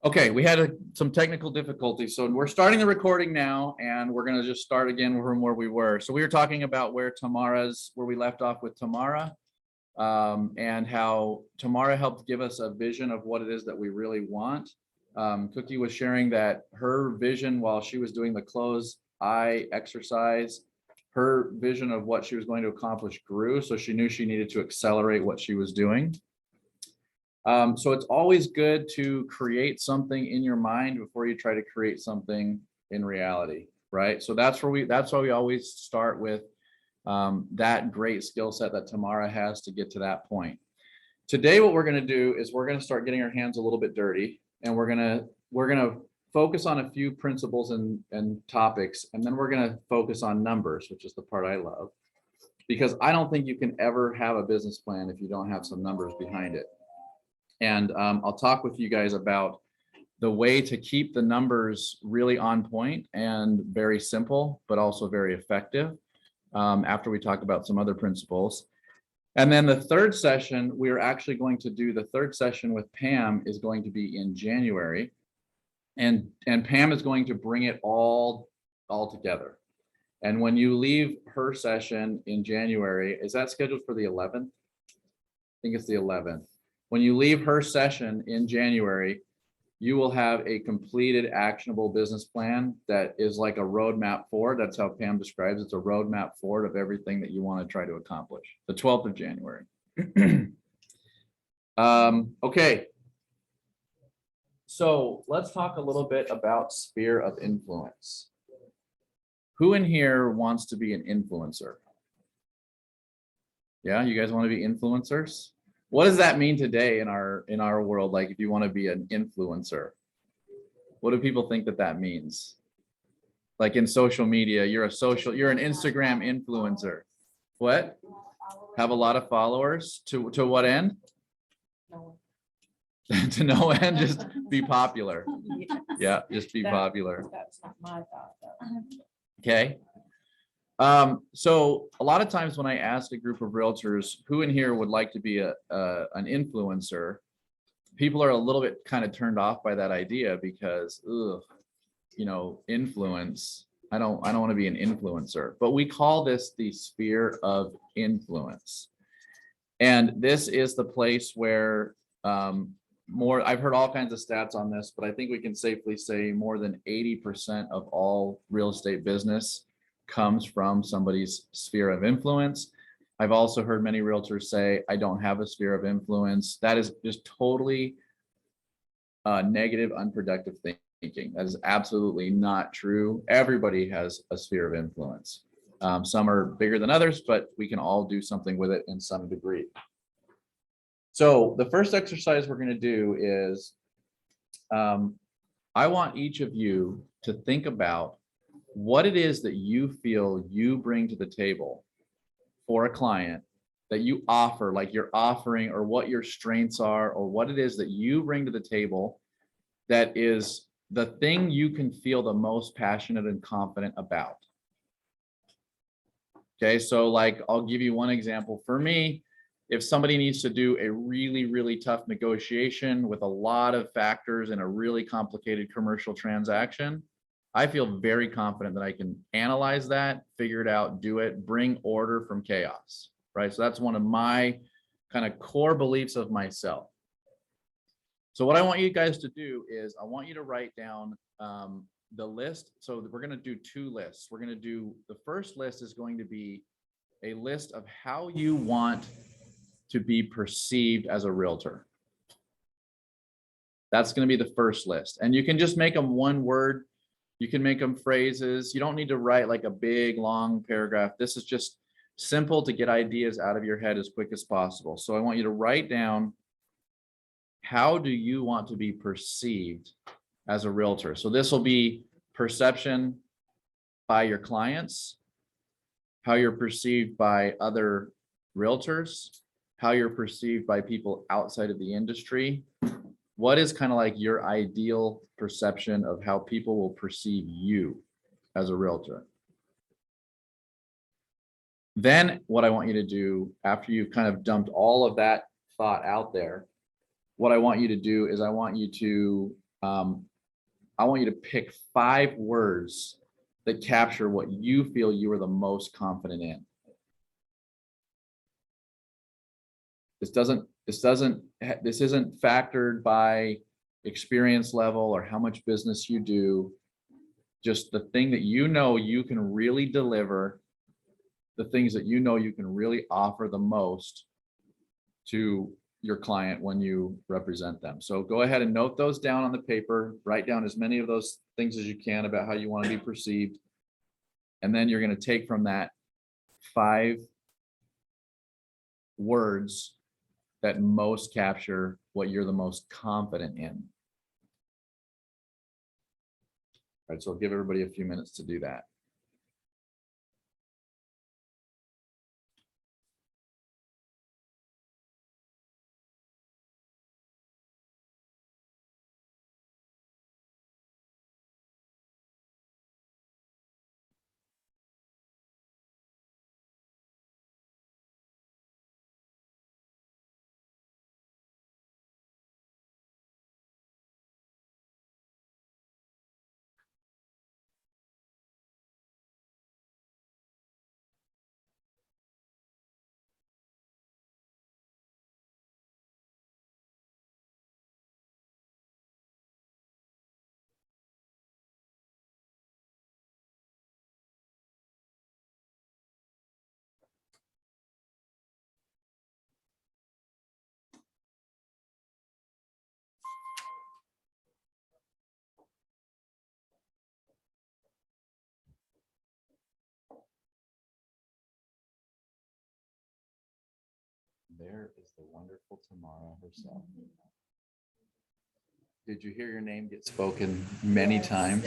Okay, we had some technical difficulties, so we're starting the recording now, and we're going to just start again from where we were. So we were talking about where we left off with Tamara, and how Tamara helped give us a vision of what it is that we really want. Cookie was sharing that her vision while she was doing the close eye exercise, her vision of what she was going to accomplish grew, so she knew she needed to accelerate what she was doing. So it's always good to create something in your mind before you try to create something in reality, right? So that's why we always start with that great skill set that Tamara has to get to that point. Today, what we're going to do is we're going to start getting our hands a little bit dirty, and we're going to focus on a few principles and topics, and then we're going to focus on numbers, which is the part I love, because I don't think you can ever have a business plan if you don't have some numbers behind it. And I'll talk with you guys about the way to keep the numbers really on point and very simple, but also very effective, after we talk about some other principles. And then the third session, we're actually going to do the third session with Pam is going to be in January. And Pam is going to bring it all together. And when you leave her session in January, is that scheduled for the 11th? I think it's the 11th. When you leave her session in January, you will have a completed actionable business plan that is like a roadmap forward. That's how Pam describes it. It's a roadmap forward of everything that you want to try to accomplish. The 12th of January. Okay. So let's talk a little bit about sphere of influence. Who in here wants to be an influencer? Yeah, you guys want to be influencers? What does that mean today in our world? Like, if you want to be an influencer, what do people think that means? Like in social media, you're an Instagram influencer. What? Have a lot of followers to what end? To no end, just be popular. Yeah, just be popular. That's not my thought, though. Okay. So a lot of times when I ask a group of realtors who in here would like to be an influencer, people are a little bit kind of turned off by that idea because, influence. I don't want to be an influencer, but we call this the sphere of influence. And this is the place where I've heard all kinds of stats on this, but I think we can safely say more than 80% of all real estate business comes from somebody's sphere of influence. I've also heard many realtors say, I don't have a sphere of influence. That is just totally negative, unproductive thinking. That is absolutely not true. Everybody has a sphere of influence. Some are bigger than others, but we can all do something with it in some degree. So the first exercise we're going to do is I want each of you to think about what it is that you feel you bring to the table for a client, that you offer, like you're offering, or what your strengths are, or what it is that you bring to the table that is the thing you can feel the most passionate and confident about. Okay, so like I'll give you one example. For me, if somebody needs to do a really, really tough negotiation with a lot of factors in a really complicated commercial transaction, I feel very confident that I can analyze that, figure it out, do it, bring order from chaos, right? So that's one of my kind of core beliefs of myself. So what I want you guys to do is I want you to write down the list. So we're going to do two lists. We're going to do, the first list is going to be a list of how you want to be perceived as a realtor. That's going to be the first list. And you can just make them one word. You can make them phrases. You don't need to write like a big, long paragraph. This is just simple to get ideas out of your head as quick as possible. So I want you to write down, how do you want to be perceived as a realtor? So this will be perception by your clients, how you're perceived by other realtors, how you're perceived by people outside of the industry. What is kind of like your ideal perception of how people will perceive you as a realtor? Then what I want you to do after you've kind of dumped all of that thought out there, what I want you to do is I want you to I want you to pick 5 words that capture what you feel you are the most confident in. This isn't factored by experience level or how much business you do. Just the thing that you know you can really deliver, the things that you know you can really offer the most to your client when you represent them. So go ahead and note those down on the paper, write down as many of those things as you can about how you want to be perceived. And then you're going to take from that 5 words that most capture what you're the most confident in. All right, so I'll give everybody a few minutes to do that. There is the wonderful Tamara herself. Did you hear your name get spoken many times?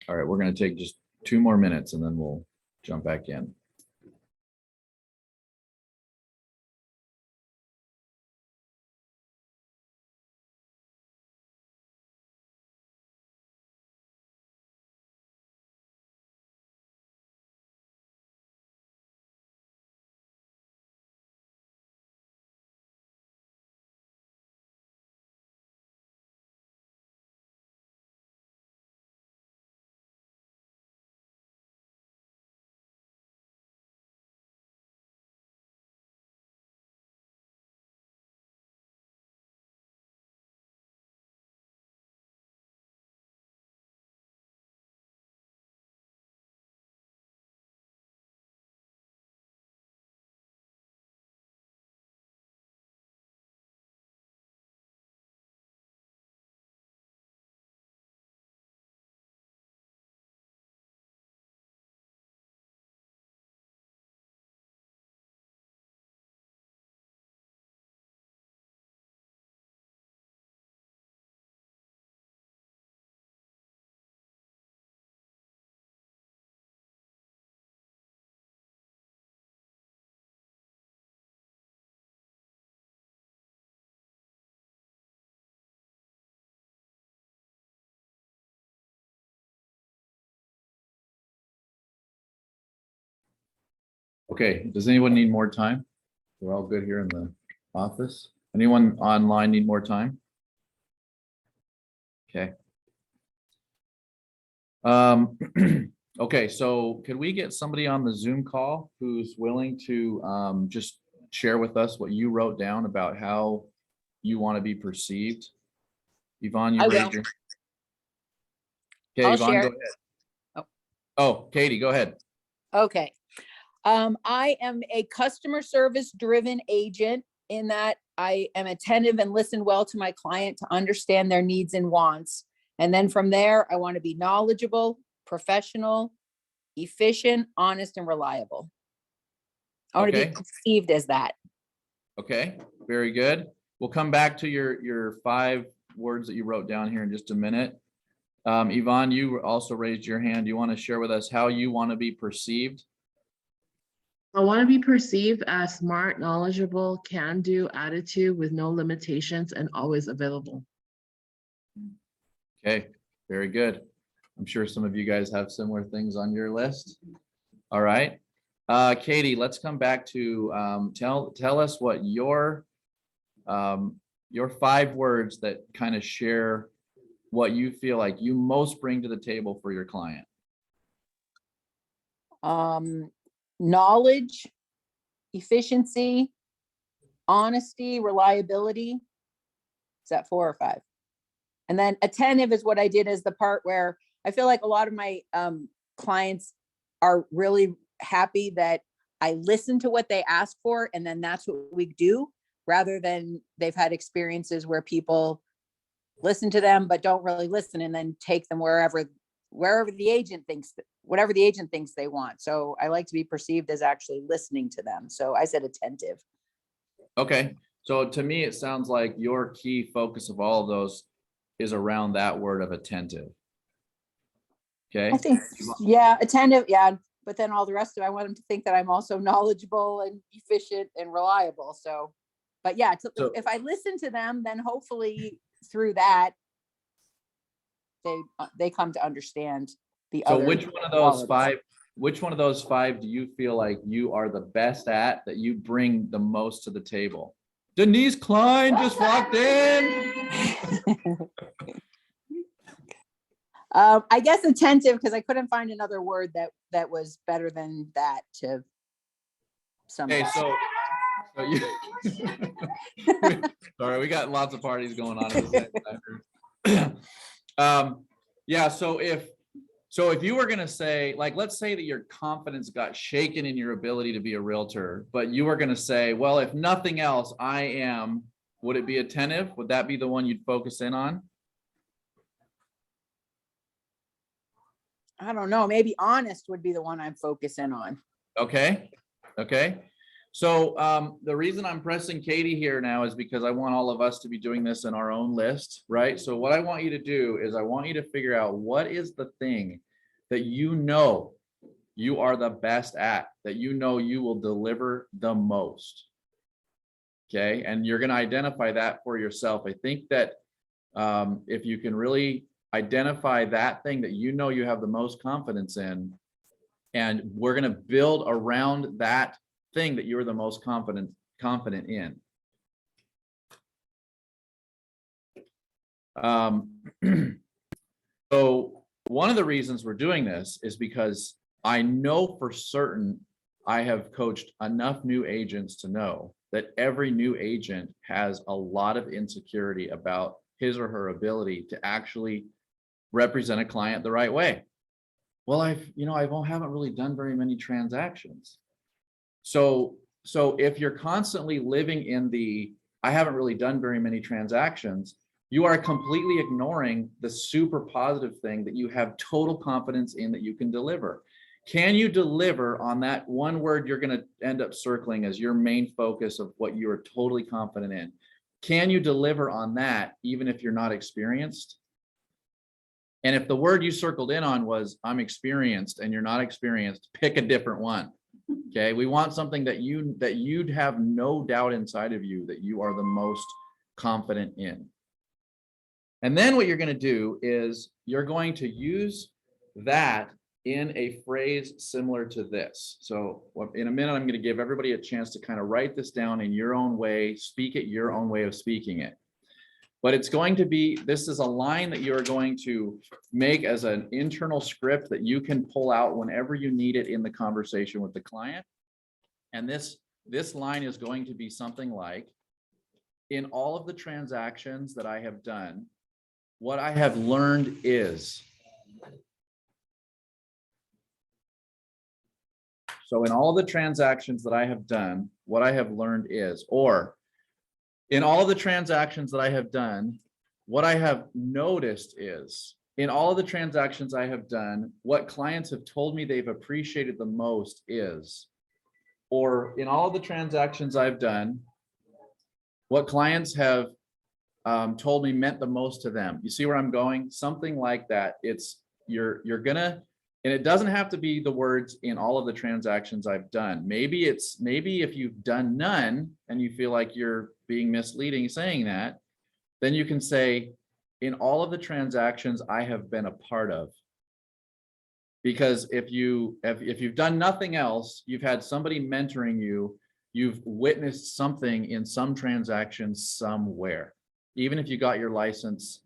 All right, we're going to take just 2 more minutes and then we'll jump back in. Okay, does anyone need more time? We're all good here in the office. Anyone online need more time? Okay. Okay, so could we get somebody on the Zoom call who's willing to just share with us what you wrote down about how you want to be perceived? Yvonne, you I raised will. your. Okay, I'll Yvonne, share. go ahead. Oh. Oh, Katie, go ahead. Okay. I am a customer service driven agent in that I am attentive and listen well to my client to understand their needs and wants. And then from there, I want to be knowledgeable, professional, efficient, honest, and reliable. I want to Okay. be perceived as that. Okay, very good. We'll come back to your 5 words that you wrote down here in just a minute. Yvonne, you also raised your hand. You want to share with us how you want to be perceived? I want to be perceived as smart, knowledgeable, can-do attitude with no limitations and always available. Okay, very good. I'm sure some of you guys have similar things on your list. All right. Katie, let's come back to tell us what your 5 words that kind of share what you feel like you most bring to the table for your client. Knowledge, efficiency, honesty, reliability. Is that 4 or 5? And then attentive is what I did as the part where I feel like a lot of my clients are really happy that I listen to what they ask for, and then that's what we do, rather than they've had experiences where people listen to them but don't really listen and then take them wherever the agent thinks, whatever the agent thinks they want. So I like to be perceived as actually listening to them. So I said attentive. Okay, so to me, it sounds like your key focus of all of those is around that word of attentive. Okay. I think, yeah, attentive, yeah. But then all the rest of it, I want them to think that I'm also knowledgeable and efficient and reliable. So, but yeah, if I listen to them, then hopefully through that, they come to understand the other. So which one of those 5 do you feel like you are the best at, that you bring the most to the table? Denise Klein just walked in. I guess attentive, because I couldn't find another word that was better than that to sum it Okay, up. so you sorry, we got lots of parties going on at the same time. Yeah, so if you were gonna say, like, let's say that your confidence got shaken in your ability to be a realtor, but you were gonna say, well, if nothing else, would it be attentive? Would that be the one you'd focus in on? I don't know, maybe honest would be the one I'm focusing on. Okay. So the reason I'm pressing Katie here now is because I want all of us to be doing this in our own list, right? So what I want you to do is I want you to figure out what is the thing that you know you are the best at, that you know you will deliver the most. Okay, and you're going to identify that for yourself. I think that if you can really identify that thing that you know you have the most confidence in, and we're going to build around that thing that you're the most confident in. So one of the reasons we're doing this is because I know for certain I have coached enough new agents to know that every new agent has a lot of insecurity about his or her ability to actually represent a client the right way. Well, I haven't really done very many transactions. So if you're constantly living in the, I haven't really done very many transactions, you are completely ignoring the super positive thing that you have total confidence in that you can deliver. Can you deliver on that one word you're going to end up circling as your main focus of what you are totally confident in? Can you deliver on that even if you're not experienced? And if the word you circled in on was I'm experienced and you're not experienced, pick a different one. Okay, we want something that you'd have no doubt inside of you that you are the most confident in. And then what you're going to do is you're going to use that in a phrase similar to this. So in a minute, I'm going to give everybody a chance to kind of write this down in your own way, speak it your own way of speaking it. But it's going to be, this is a line that you're going to make as an internal script that you can pull out whenever you need it in the conversation with the client. And this line is going to be something like, in all of the transactions that I have done, what I have learned is. So in all of the transactions that I have done, what I have learned is, or in all of the transactions that I have done, what I have noticed is, in all of the transactions I have done, what clients have told me they've appreciated the most is, or in all of the transactions I've done, what clients have told me meant the most to them. You see where I'm going? Something like that. It's you're gonna, and it doesn't have to be the words in all of the transactions I've done. Maybe if you've done none and you feel like you're being misleading saying that, then you can say, in all of the transactions I have been a part of. Because if you've done nothing else, you've had somebody mentoring you, you've witnessed something in some transactions somewhere. Even if you got your license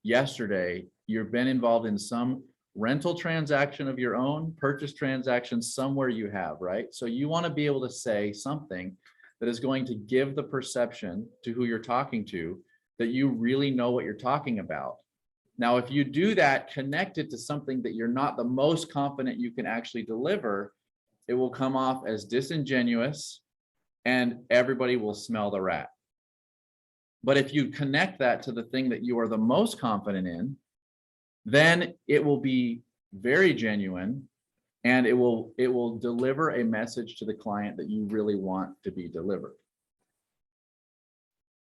yesterday, you've been involved in some rental transaction of your own, purchase transaction somewhere you have, right? So you want to be able to say something that is going to give the perception to who you're talking to that you really know what you're talking about. Now, if you do that, connect it to something that you're not the most confident you can actually deliver, it will come off as disingenuous and everybody will smell the rat. But if you connect that to the thing that you are the most confident in, then it will be very genuine and it will deliver a message to the client that you really want to be delivered.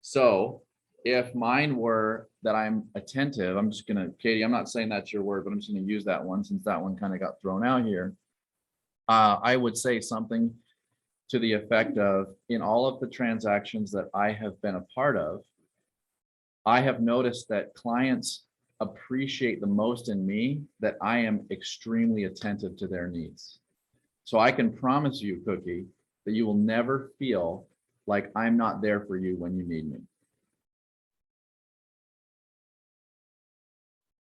So if mine were that I'm attentive, I'm just gonna, Katie, I'm not saying that's your word, but I'm just gonna use that one since that one kind of got thrown out here. I would say something to the effect of, in all of the transactions that I have been a part of, I have noticed that clients appreciate the most in me that I am extremely attentive to their needs. So I can promise you, Cookie, that you will never feel like I'm not there for you when you need me.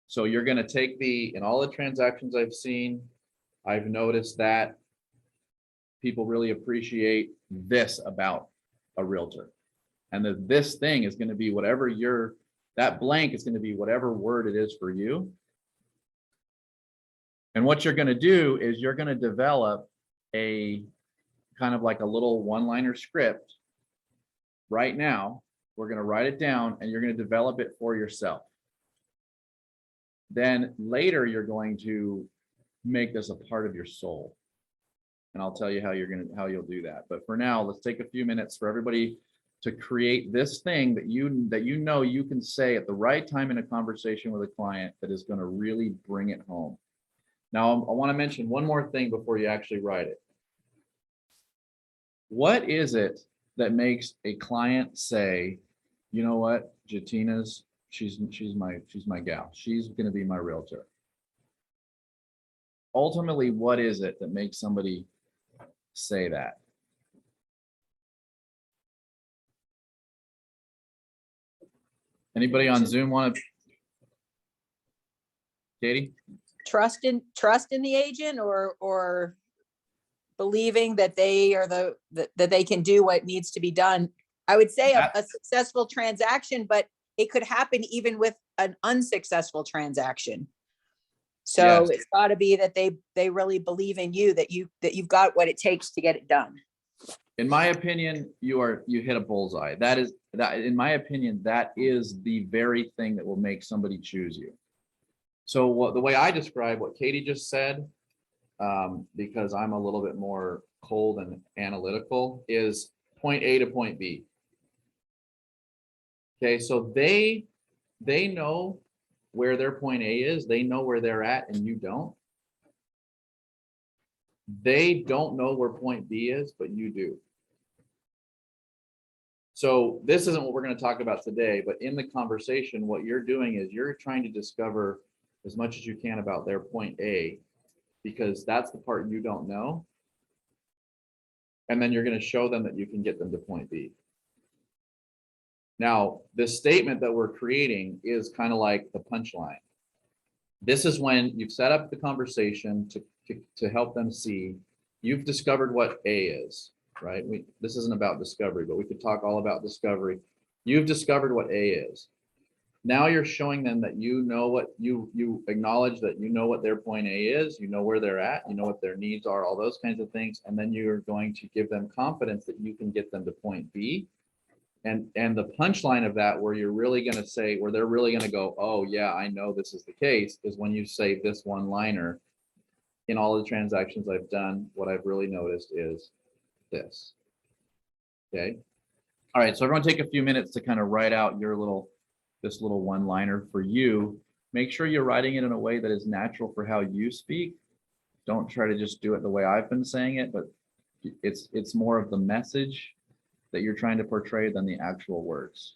So you're going to take in all the transactions I've seen, I've noticed that people really appreciate this about a realtor. And this thing is going to be whatever that blank is going to be whatever word it is for you. And what you're going to do is you're going to develop a kind of like a little one-liner script right now. We're going to write it down and you're going to develop it for yourself. Then later you're going to make this a part of your soul. And I'll tell you how you'll do that. But for now, let's take a few minutes for everybody to create this thing that you know you can say at the right time in a conversation with a client that is going to really bring it home. Now, I want to mention one more thing before you actually write it. What is it that makes a client say, you know what, Jatina's, she's my gal. She's going to be my realtor. Ultimately, what is it that makes somebody say that? Anybody on Zoom want to? Katie? Trust in the agent, or believing that they are that they can do what needs to be done. I would say a successful transaction, but it could happen even with an unsuccessful transaction. So Yes. It's got to be that they really believe in you, that you've got what it takes to get it done. In my opinion, you hit a bullseye. That in my opinion, that is the very thing that will make somebody choose you. So the way I describe what Katie just said, because I'm a little bit more cold and analytical, is point A to point B. Okay, so they know where their point A is, they know where they're at, and you don't. They don't know where point B is, but you do. So this isn't what we're going to talk about today, but in the conversation, what you're doing is you're trying to discover as much as you can about their point A, because that's the part you don't know. And then you're going to show them that you can get them to point B. Now, this statement that we're creating is kind of like the punchline. This is when you've set up the conversation to help them see you've discovered what A is, right? This isn't about discovery, but we could talk all about discovery. You've discovered what A is. Now you're showing them that you know what you acknowledge that you know what their point A is, you know where they're at, you know what their needs are, all those kinds of things. And then you're going to give them confidence that you can get them to point B. And the punchline of that, where you're really going to say, where they're really going to go, oh yeah, I know this is the case, is when you say this one liner. In all the transactions I've done, what I've really noticed is this. Okay. All right. So everyone take a few minutes to kind of write out this little one liner for you. Make sure you're writing it in a way that is natural for how you speak. Don't try to just do it the way I've been saying it, but it's more of the message that you're trying to portray than the actual words.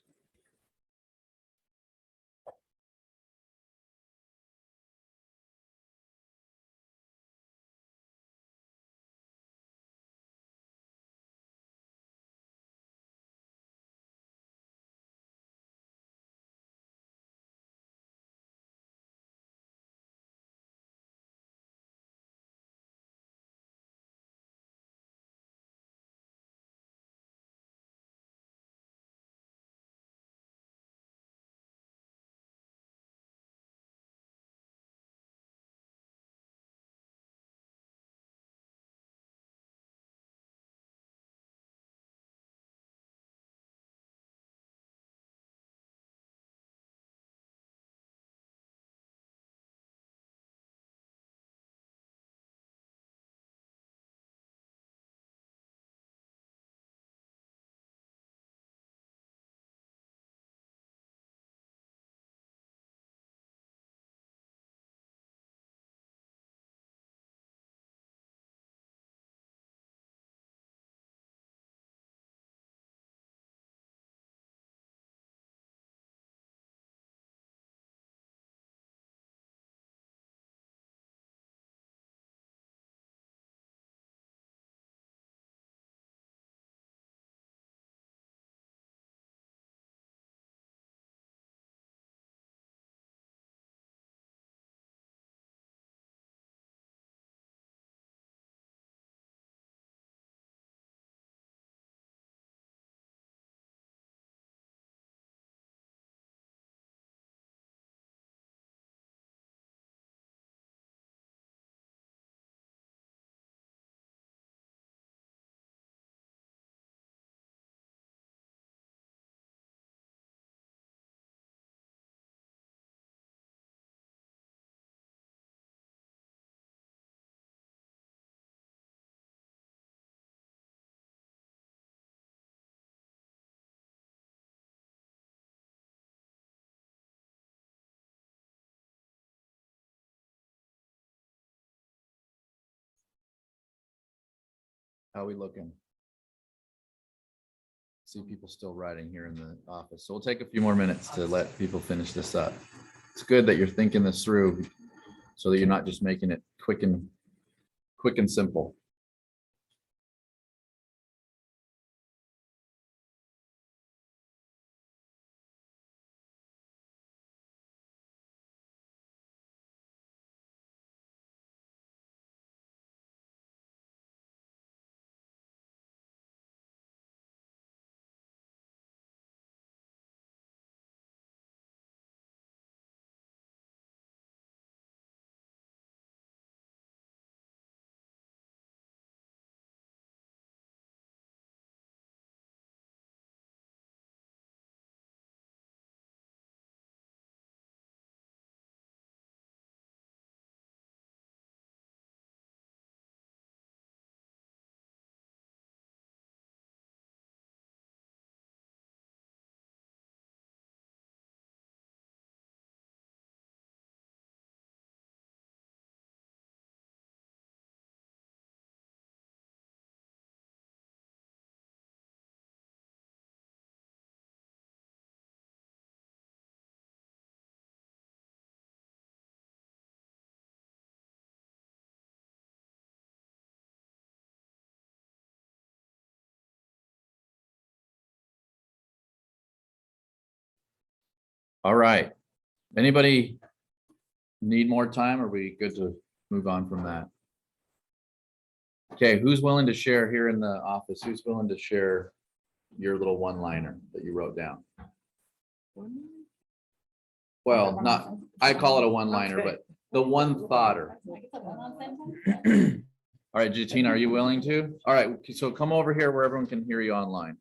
How are we looking? See people still writing here in the office. So we'll take a few more minutes to let people finish this up. It's good that you're thinking this through so that you're not just making it quick and simple. All right. Anybody need more time? Or are we good to move on from that? Okay, who's willing to share here in the office? Who's willing to share your little one-liner that you wrote down? Well, not, I call it a one-liner, but the one thoughter. All right, Jatina, are you willing to? All right, so come over here where everyone can hear you online.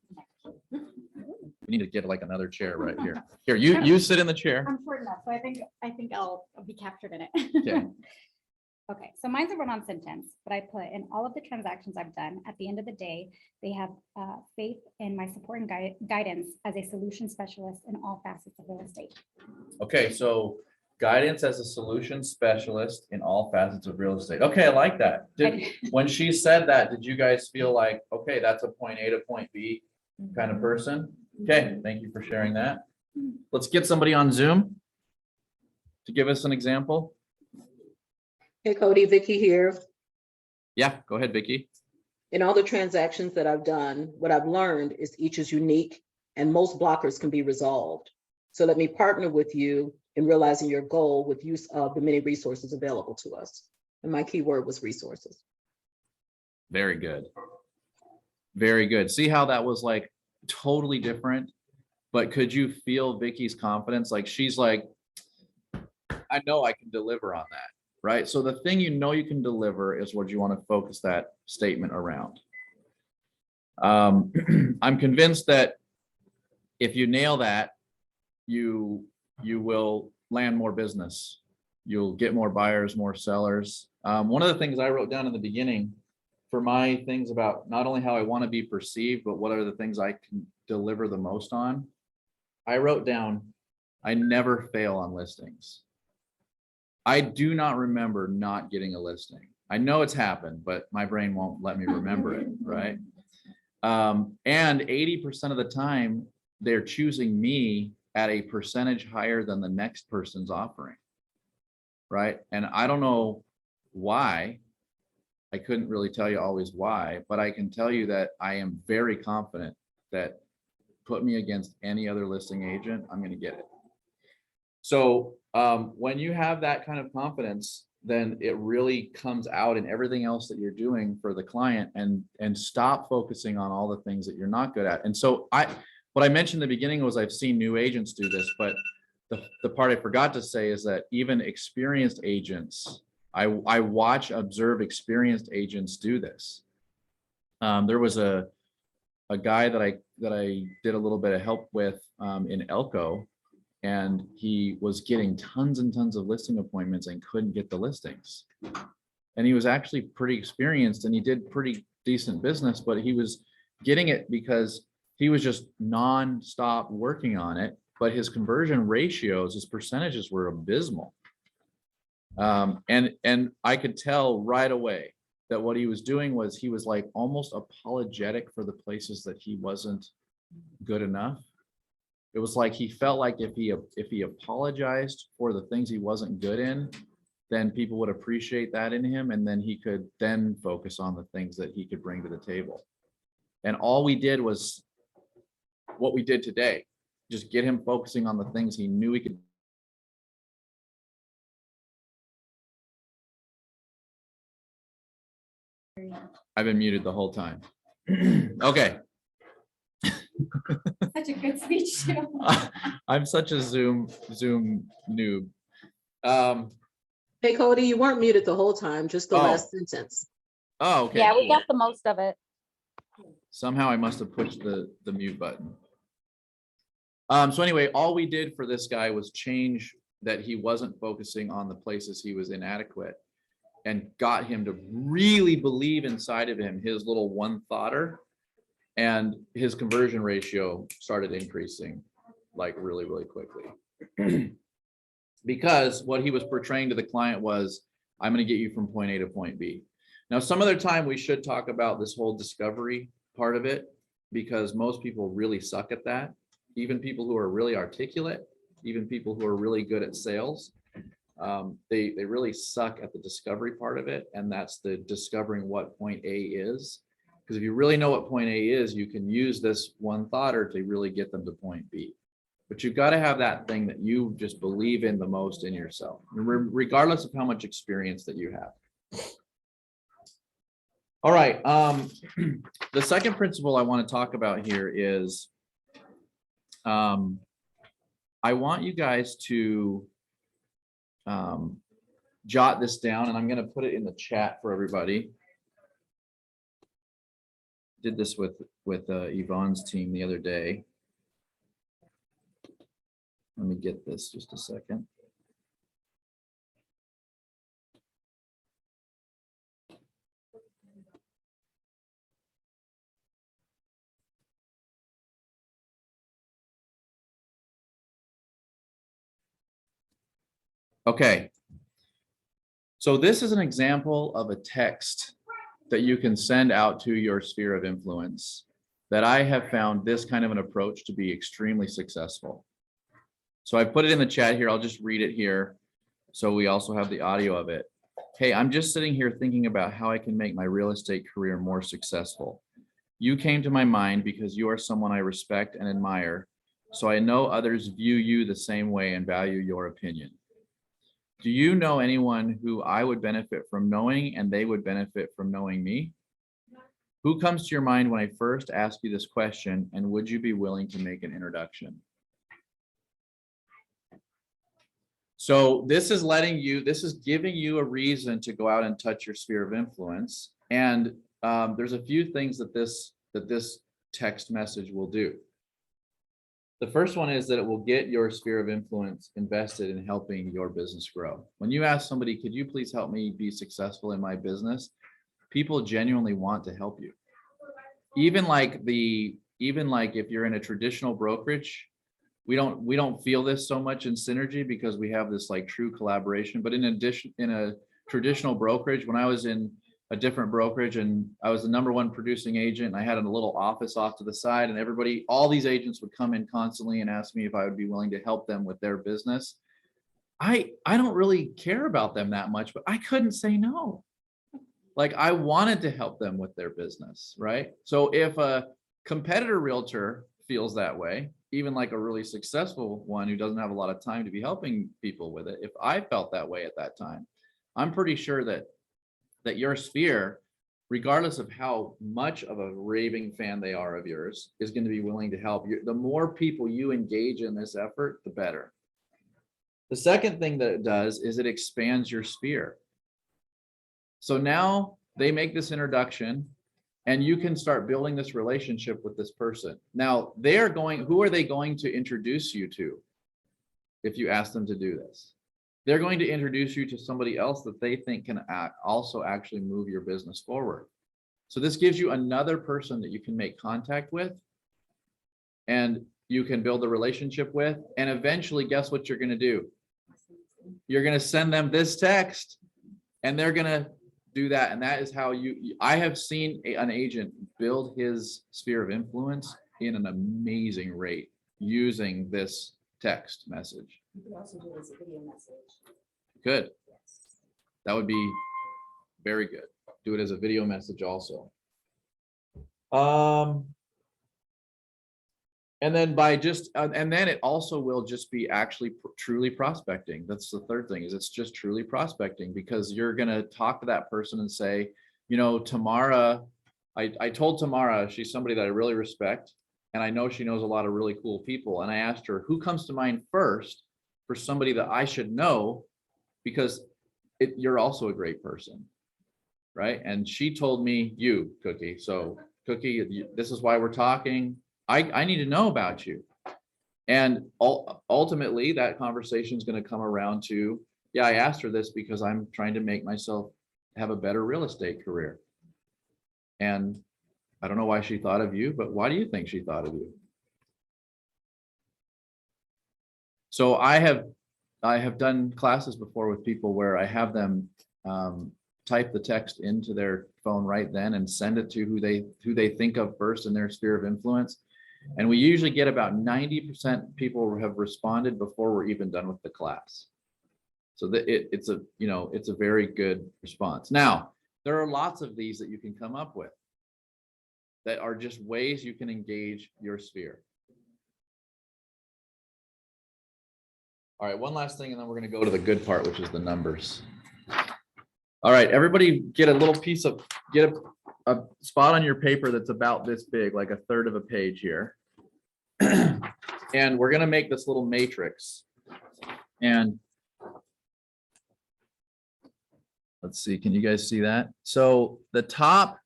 We need to get like another chair right here. Here, you sit in the chair. I'm short enough, so I think I'll be captured in it. Okay. Okay, so mine's a run-on sentence, but I put in all of the transactions I've done, at the end of the day, they have faith in my support and guidance as a solution specialist in all facets of real estate. Okay, so guidance as a solution specialist in all facets of real estate. Okay, I like that. When she said that, did you guys feel like, okay, that's a point A to point B kind of person? Okay, thank you for sharing that. Let's get somebody on Zoom to give us an example. Hey Cody, Vicky here. Yeah, go ahead, Vicky. In all the transactions that I've done, what I've learned is each is unique and most blockers can be resolved. So let me partner with you in realizing your goal with use of the many resources available to us. And my key word was resources. Very good. Very good. See how that was like totally different, but could you feel Vicky's confidence? Like she's like, I know I can deliver on that. Right? So the thing you can deliver is what you want to focus that statement around. I'm convinced that if you nail that, you will land more business. You'll get more buyers, more sellers. One of the things I wrote down in the beginning for my things about not only how I want to be perceived, but what are the things I can deliver the most on. I wrote down, I never fail on listings. I do not remember not getting a listing. I know it's happened, but my brain won't let me remember it, right? And 80% of the time, they're choosing me at a percentage higher than the next person's offering, right? And I don't know why. I couldn't really tell you always why, but I can tell you that I am very confident that put me against any other listing agent, I'm going to get it. So when you have that kind of confidence, then it really comes out in everything else that you're doing for the client, and stop focusing on all the things that you're not good at. And so what I mentioned in the beginning was I've seen new agents do this, but the part I forgot to say is that even experienced agents, I observe experienced agents do this. There was a guy that I did a little bit of help with in Elko. And he was getting tons and tons of listing appointments and couldn't get the listings. And he was actually pretty experienced and he did pretty decent business, but he was getting it because he was just nonstop working on it. But his conversion ratios, his percentages were abysmal. And I could tell right away that what he was doing was he was like almost apologetic for the places that he wasn't good enough. It was like he felt like if he apologized for the things he wasn't good in, then people would appreciate that in him, and then he could then focus on the things that he could bring to the table. And all we did was what we did today, just get him focusing on the things he knew he could. I've been muted the whole time. Okay. Such a good speech too. I'm such a Zoom noob. Hey Cody, you weren't muted the whole time, just the Oh. last sentence. Oh, okay. Yeah, we cool. got the most of it. Somehow I must have pushed the mute button. So anyway, all we did for this guy was change that he wasn't focusing on the places he was inadequate, and got him to really believe inside of him his little one thoughter, and his conversion ratio started increasing like really, really quickly. Because what he was portraying to the client was, I'm going to get you from point A to point B. Now, some other time we should talk about this whole discovery part of it, because most people really suck at that. Even people who are really articulate, even people who are really good at sales, they really suck at the discovery part of it. And that's the discovering what point A is. Because if you really know what point A is, you can use this one thoughter to really get them to point B. but you've got to have that thing that you just believe in the most in yourself, regardless of how much experience that you have. All right. The second principle I want to talk about here is I want you guys to jot this down, and I'm going to put it in the chat for everybody. Did this with Yvonne's team the other day. Let me get this just a second. Okay. So this is an example of a text that you can send out to your sphere of influence that I have found this kind of an approach to be extremely successful. So I put it in the chat here. I'll just read it here. So we also have the audio of it. Hey, I'm just sitting here thinking about how I can make my real estate career more successful. You came to my mind because you are someone I respect and admire. So I know others view you the same way and value your opinion. Do you know anyone who I would benefit from knowing and they would benefit from knowing me? Who comes to your mind when I first ask you this question, and would you be willing to make an introduction? So this is giving you a reason to go out and touch your sphere of influence. And there's a few things that this text message will do. The first one is that it will get your sphere of influence invested in helping your business grow. When you ask somebody, could you please help me be successful in my business? People genuinely want to help you. Even like if you're in a traditional brokerage, we don't feel this so much in Synergy because we have this like true collaboration. But in addition, in a traditional brokerage, when I was in a different brokerage and I was the #1 producing agent, and I had a little office off to the side, and all these agents would come in constantly and ask me if I would be willing to help them with their business. I don't really care about them that much, but I couldn't say no. Like I wanted to help them with their business, right? So if a competitor realtor feels that way, even like a really successful one who doesn't have a lot of time to be helping people with it, if I felt that way at that time, I'm pretty sure that your sphere, regardless of how much of a raving fan they are of yours, is going to be willing to help you. The more people you engage in this effort, the better. The second thing that it does is it expands your sphere. So now they make this introduction and you can start building this relationship with this person. Now who are they going to introduce you to if you ask them to do this? They're going to introduce you to somebody else that they think can also actually move your business forward. So this gives you another person that you can make contact with and you can build a relationship with. And eventually, guess what you're going to do? You're going to send them this text and they're going to do that. And that is how I have seen an agent build his sphere of influence in an amazing rate using this text message. You can also do it as a video message. Good. Yes. That would be very good. Do it as a video message also. And then it also will just be actually truly prospecting. That's the third thing, is it's just truly prospecting, because you're going to talk to that person and say, you know, Tamara, I told Tamara, she's somebody that I really respect. And I know she knows a lot of really cool people. And I asked her, who comes to mind first for somebody that I should know? Because you're also a great person, right? And she told me you, Cookie. So Cookie, this is why we're talking. I need to know about you. And ultimately that conversation is going to come around to, yeah, I asked her this because I'm trying to make myself have a better real estate career. And I don't know why she thought of you, but why do you think she thought of you? So I have done classes before with people where I have them type the text into their phone right then and send it to who they think of first in their sphere of influence. And we usually get about 90% people have responded before we're even done with the class. So that it's a very good response. Now, there are lots of these that you can come up with that are just ways you can engage your sphere. All right, one last thing, and then we're gonna go to the good part, which is the numbers. All right, everybody get a little piece of, get a spot on your paper that's about this big, like a third of a page here. And we're gonna make this little matrix. And let's see, can you guys see that? So the top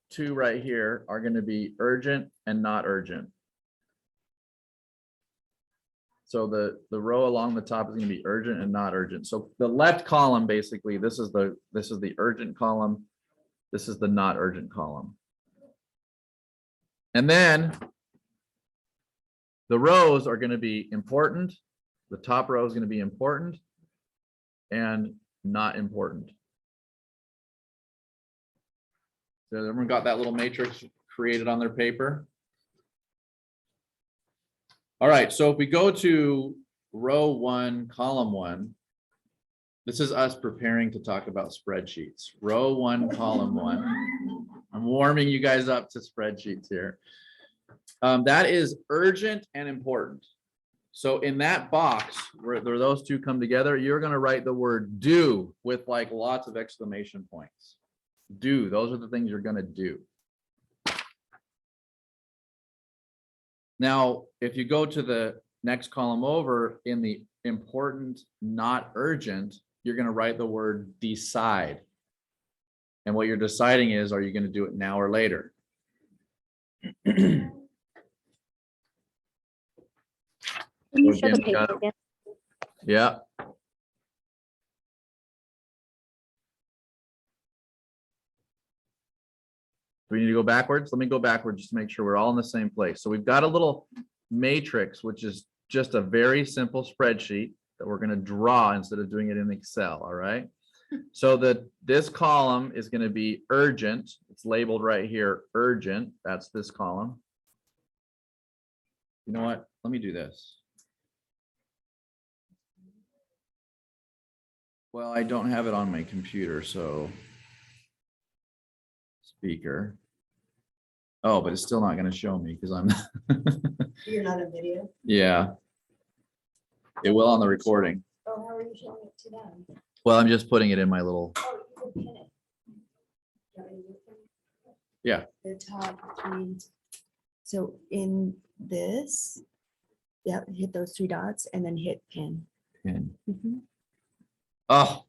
two right here are gonna be urgent and not urgent. So the row along the top is gonna be urgent and not urgent. So the left column, basically, this is the urgent column. This is the not urgent column. And then the rows are gonna be important. The top row is gonna be important and not important. So everyone got that little matrix created on their paper? All right, so if we go to row 1, column 1, this is us preparing to talk about spreadsheets. Row 1, column 1. I'm warming you guys up to spreadsheets here. That is urgent and important. So in that box where those two come together, you're going to write the word do with like lots of exclamation points. Do, those are the things you're going to do. Now, if you go to the next column over in the important, not urgent, you're going to write the word decide. And what you're deciding is, are you going to do it now or later? Can you show the Again, paper again? Yeah. Do we need to go backwards? Let me go backwards just to make sure we're all in the same place. So we've got a little matrix, which is just a very simple spreadsheet that we're going to draw instead of doing it in Excel. All right. So this column is going to be urgent. It's labeled right here, urgent. That's this column. You know what? Let me do this. Well, I don't have it on my computer, so speaker. Oh, but it's still not going to show me because I'm. You're not a video? Yeah. It will on the recording. Oh, how are you showing it to them? Well, I'm just putting it in my little. Oh, you can pin it. You want me to do it? Yeah. The top three. So in this, yeah, hit those 3 dots and then hit pin. Pin. Mhm. Oh,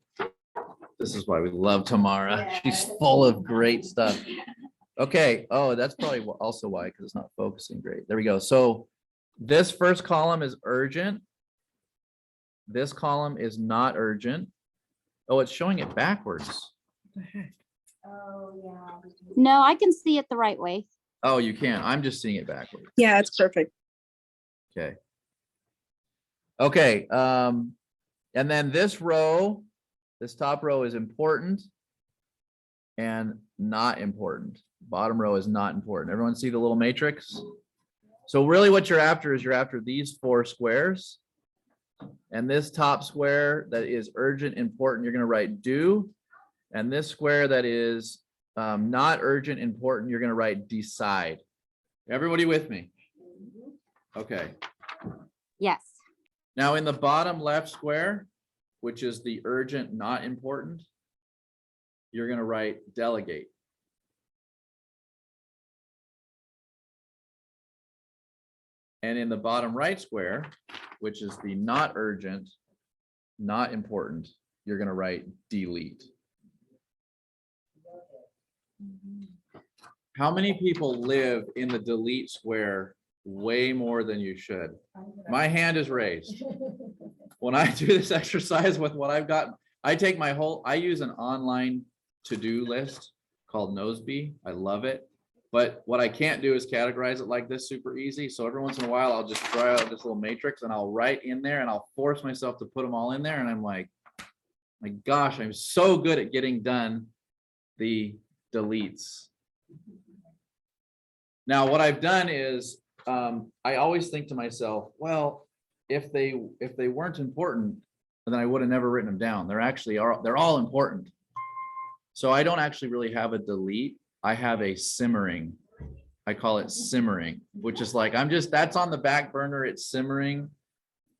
this is why we love Tamara. She's full of great stuff. Okay. Oh, that's probably also why, because it's not focusing great. There we go. So this first column is urgent. This column is not urgent. Oh, it's showing it backwards. What the heck? Oh, yeah. No, I can see it the right way. Oh, you can't. I'm just seeing it backwards. Yeah, it's perfect. Okay. Okay. And then this row, this top row is important and not important. Bottom row is not important. Everyone see the little matrix? So really what you're after is you're after these 4 squares. And this top square that is urgent, important, you're going to write do. And this square that is not urgent, important, you're going to write decide. Everybody with me? Okay. Yes. Now in the bottom left square, which is the urgent, not important, you're going to write delegate. And in the bottom right square, which is the not urgent, not important, you're going to write delete. How many people live in the delete square way more than you should? My hand is raised. When I do this exercise with what I've got, I take my whole, I use an online to-do list called Noseby. I love it. But what I can't do is categorize it like this super easy. So every once in a while, I'll just try out this little matrix and I'll write in there and I'll force myself to put them all in there. And I'm like, my gosh, I'm so good at getting done the deletes. Now, what I've done is I always think to myself, well, if they weren't important, then I would have never written them down. They're all important. So I don't actually really have a delete. I have a simmering. I call it simmering, which is like, that's on the back burner, it's simmering.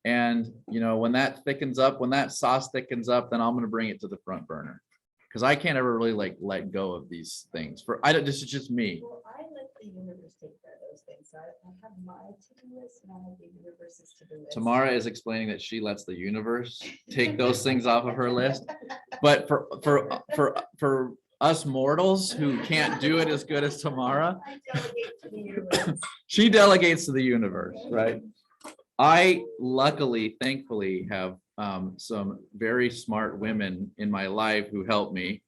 And you know, when that thickens up, when that sauce thickens up, then I'm going to bring it to the front burner. Because I can't ever really like let go of these things. This is just me. Well, I let the universe take care of those things. So I have my to-do list and I have the universe's to-do list. Tamara is explaining that she lets the universe take those things off of her list. But for us mortals who can't do it as good as Tamara, I delegate to the universe. she delegates to the universe, right? I luckily, thankfully, have some very smart women in my life who help me.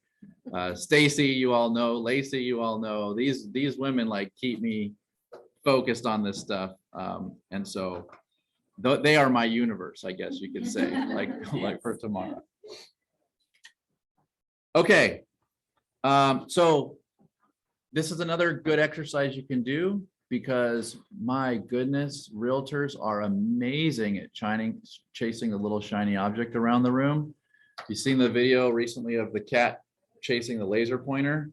Stacy, you all know, Lacey, you all know, these women like keep me focused on this stuff. And so they are my universe, I guess you could say, like for tomorrow. Okay. So this is another good exercise you can do, because my goodness, realtors are amazing at chasing a little shiny object around the room. You've seen the video recently of the cat chasing the laser pointer.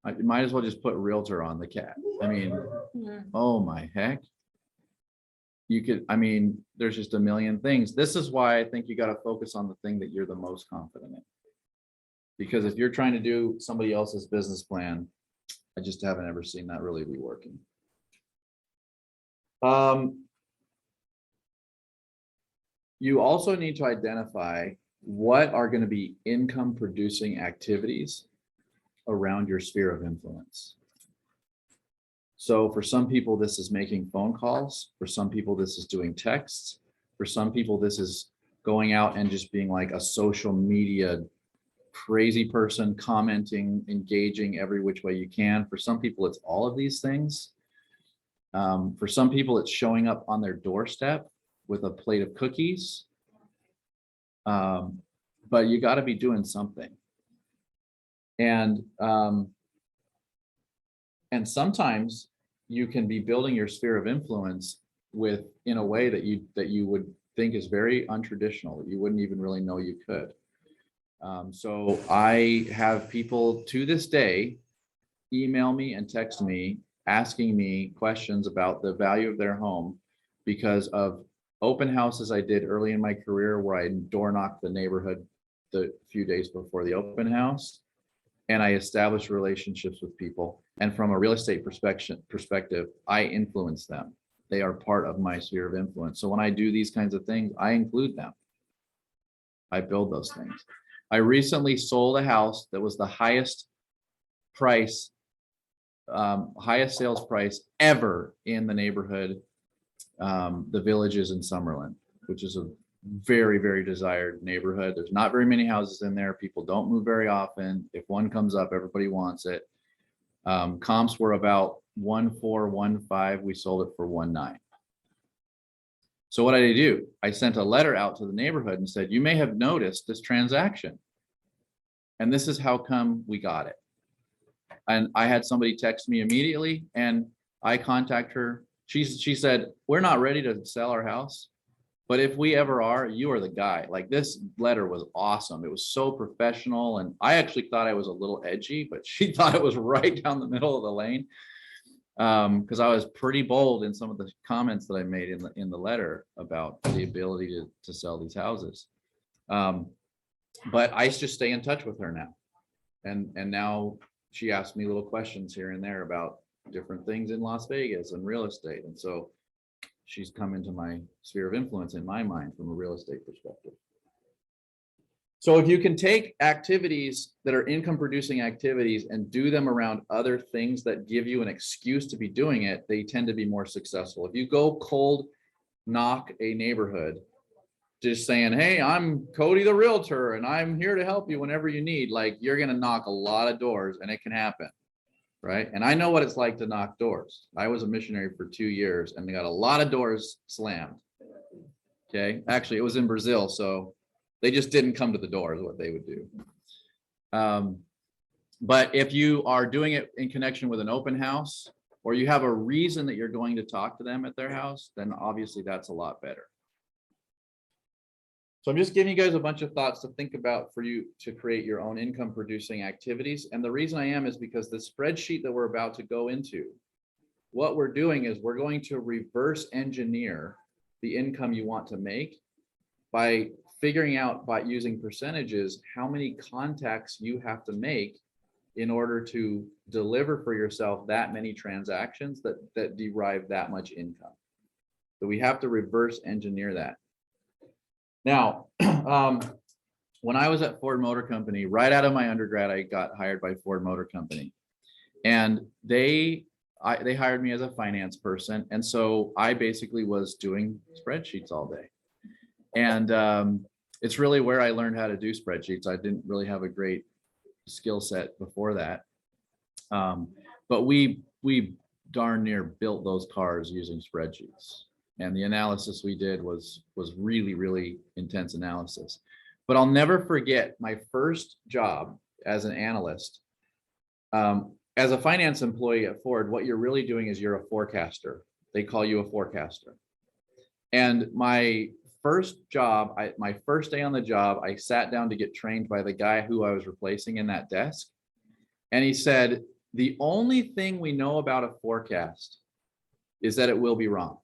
I might as well just put realtor on the cat. I mean, oh my heck. There's just a million things. This is why I think you got to focus on the thing that you're the most confident in. Because if you're trying to do somebody else's business plan, I just haven't ever seen that really be working. You also need to identify what are going to be income producing activities around your sphere of influence. So for some people, this is making phone calls. For some people, this is doing texts. For some people, this is going out and just being like a social media crazy person, commenting, engaging every which way you can. For some people, it's all of these things. For some people, it's showing up on their doorstep with a plate of cookies. But you got to be doing something. And sometimes you can be building your sphere of influence in a way that you would think is very untraditional, that you wouldn't even really know you could. So I have people to this day email me and text me asking me questions about the value of their home because of open houses I did early in my career where I door knocked the neighborhood the few days before the open house, and I established relationships with people. And from a real estate perspective, I influence them. They are part of my sphere of influence. So when I do these kinds of things, I include them. I build those things. I recently sold a house that was the highest sales price ever in the neighborhood, the Villages in Summerlin, which is a very, very desired neighborhood. There's not very many houses in there. People don't move very often. If one comes up, everybody wants it. Comps were about 1.4, 1.5. We sold it for 1.9. So what did I do? I sent a letter out to the neighborhood and said, you may have noticed this transaction, and this is how come we got it. And I had somebody text me immediately, and I contact her. She said, we're not ready to sell our house, but if we ever are, you are the guy. Like, this letter was awesome. It was so professional. And I actually thought I was a little edgy, but she thought it was right down the middle of the lane. Because I was pretty bold in some of the comments that I made in the letter about the ability to sell these houses. But I just stay in touch with her now. And now she asks me little questions here and there about different things in Las Vegas and real estate. And so she's come into my sphere of influence in my mind from a real estate perspective. So if you can take activities that are income producing activities and do them around other things that give you an excuse to be doing it, they tend to be more successful. If you go cold knock a neighborhood, just saying, hey, I'm Cody the realtor and I'm here to help you whenever you need, like, you're going to knock a lot of doors, and it can happen. Right. And I know what it's like to knock doors. I was a missionary for 2 years and they got a lot of doors slammed. Okay. Actually, it was in Brazil. So they just didn't come to the door is what they would do. But if you are doing it in connection with an open house, or you have a reason that you're going to talk to them at their house, then obviously that's a lot better. So I'm just giving you guys a bunch of thoughts to think about for you to create your own income producing activities. And the reason I am is because the spreadsheet that we're about to go into what we're doing is we're going to reverse engineer the income you want to make by figuring out, by using percentages, how many contacts you have to make in order to deliver for yourself that many transactions that derive that much income. So we have to reverse engineer that. Now, when I was at Ford Motor Company, right out of my undergrad, I got hired by Ford Motor Company, and they hired me as a finance person. And so I basically was doing spreadsheets all day. And it's really where I learned how to do spreadsheets. I didn't really have a great skill set before that. But we darn near built those cars using spreadsheets. And the analysis we did was really, really intense analysis. But I'll never forget my first job as an analyst. As a finance employee at Ford, what you're really doing is you're a forecaster. They call you a forecaster. And my first job, my first day on the job, I sat down to get trained by the guy who I was replacing in that desk. And he said, the only thing we know about a forecast is that it will be wrong.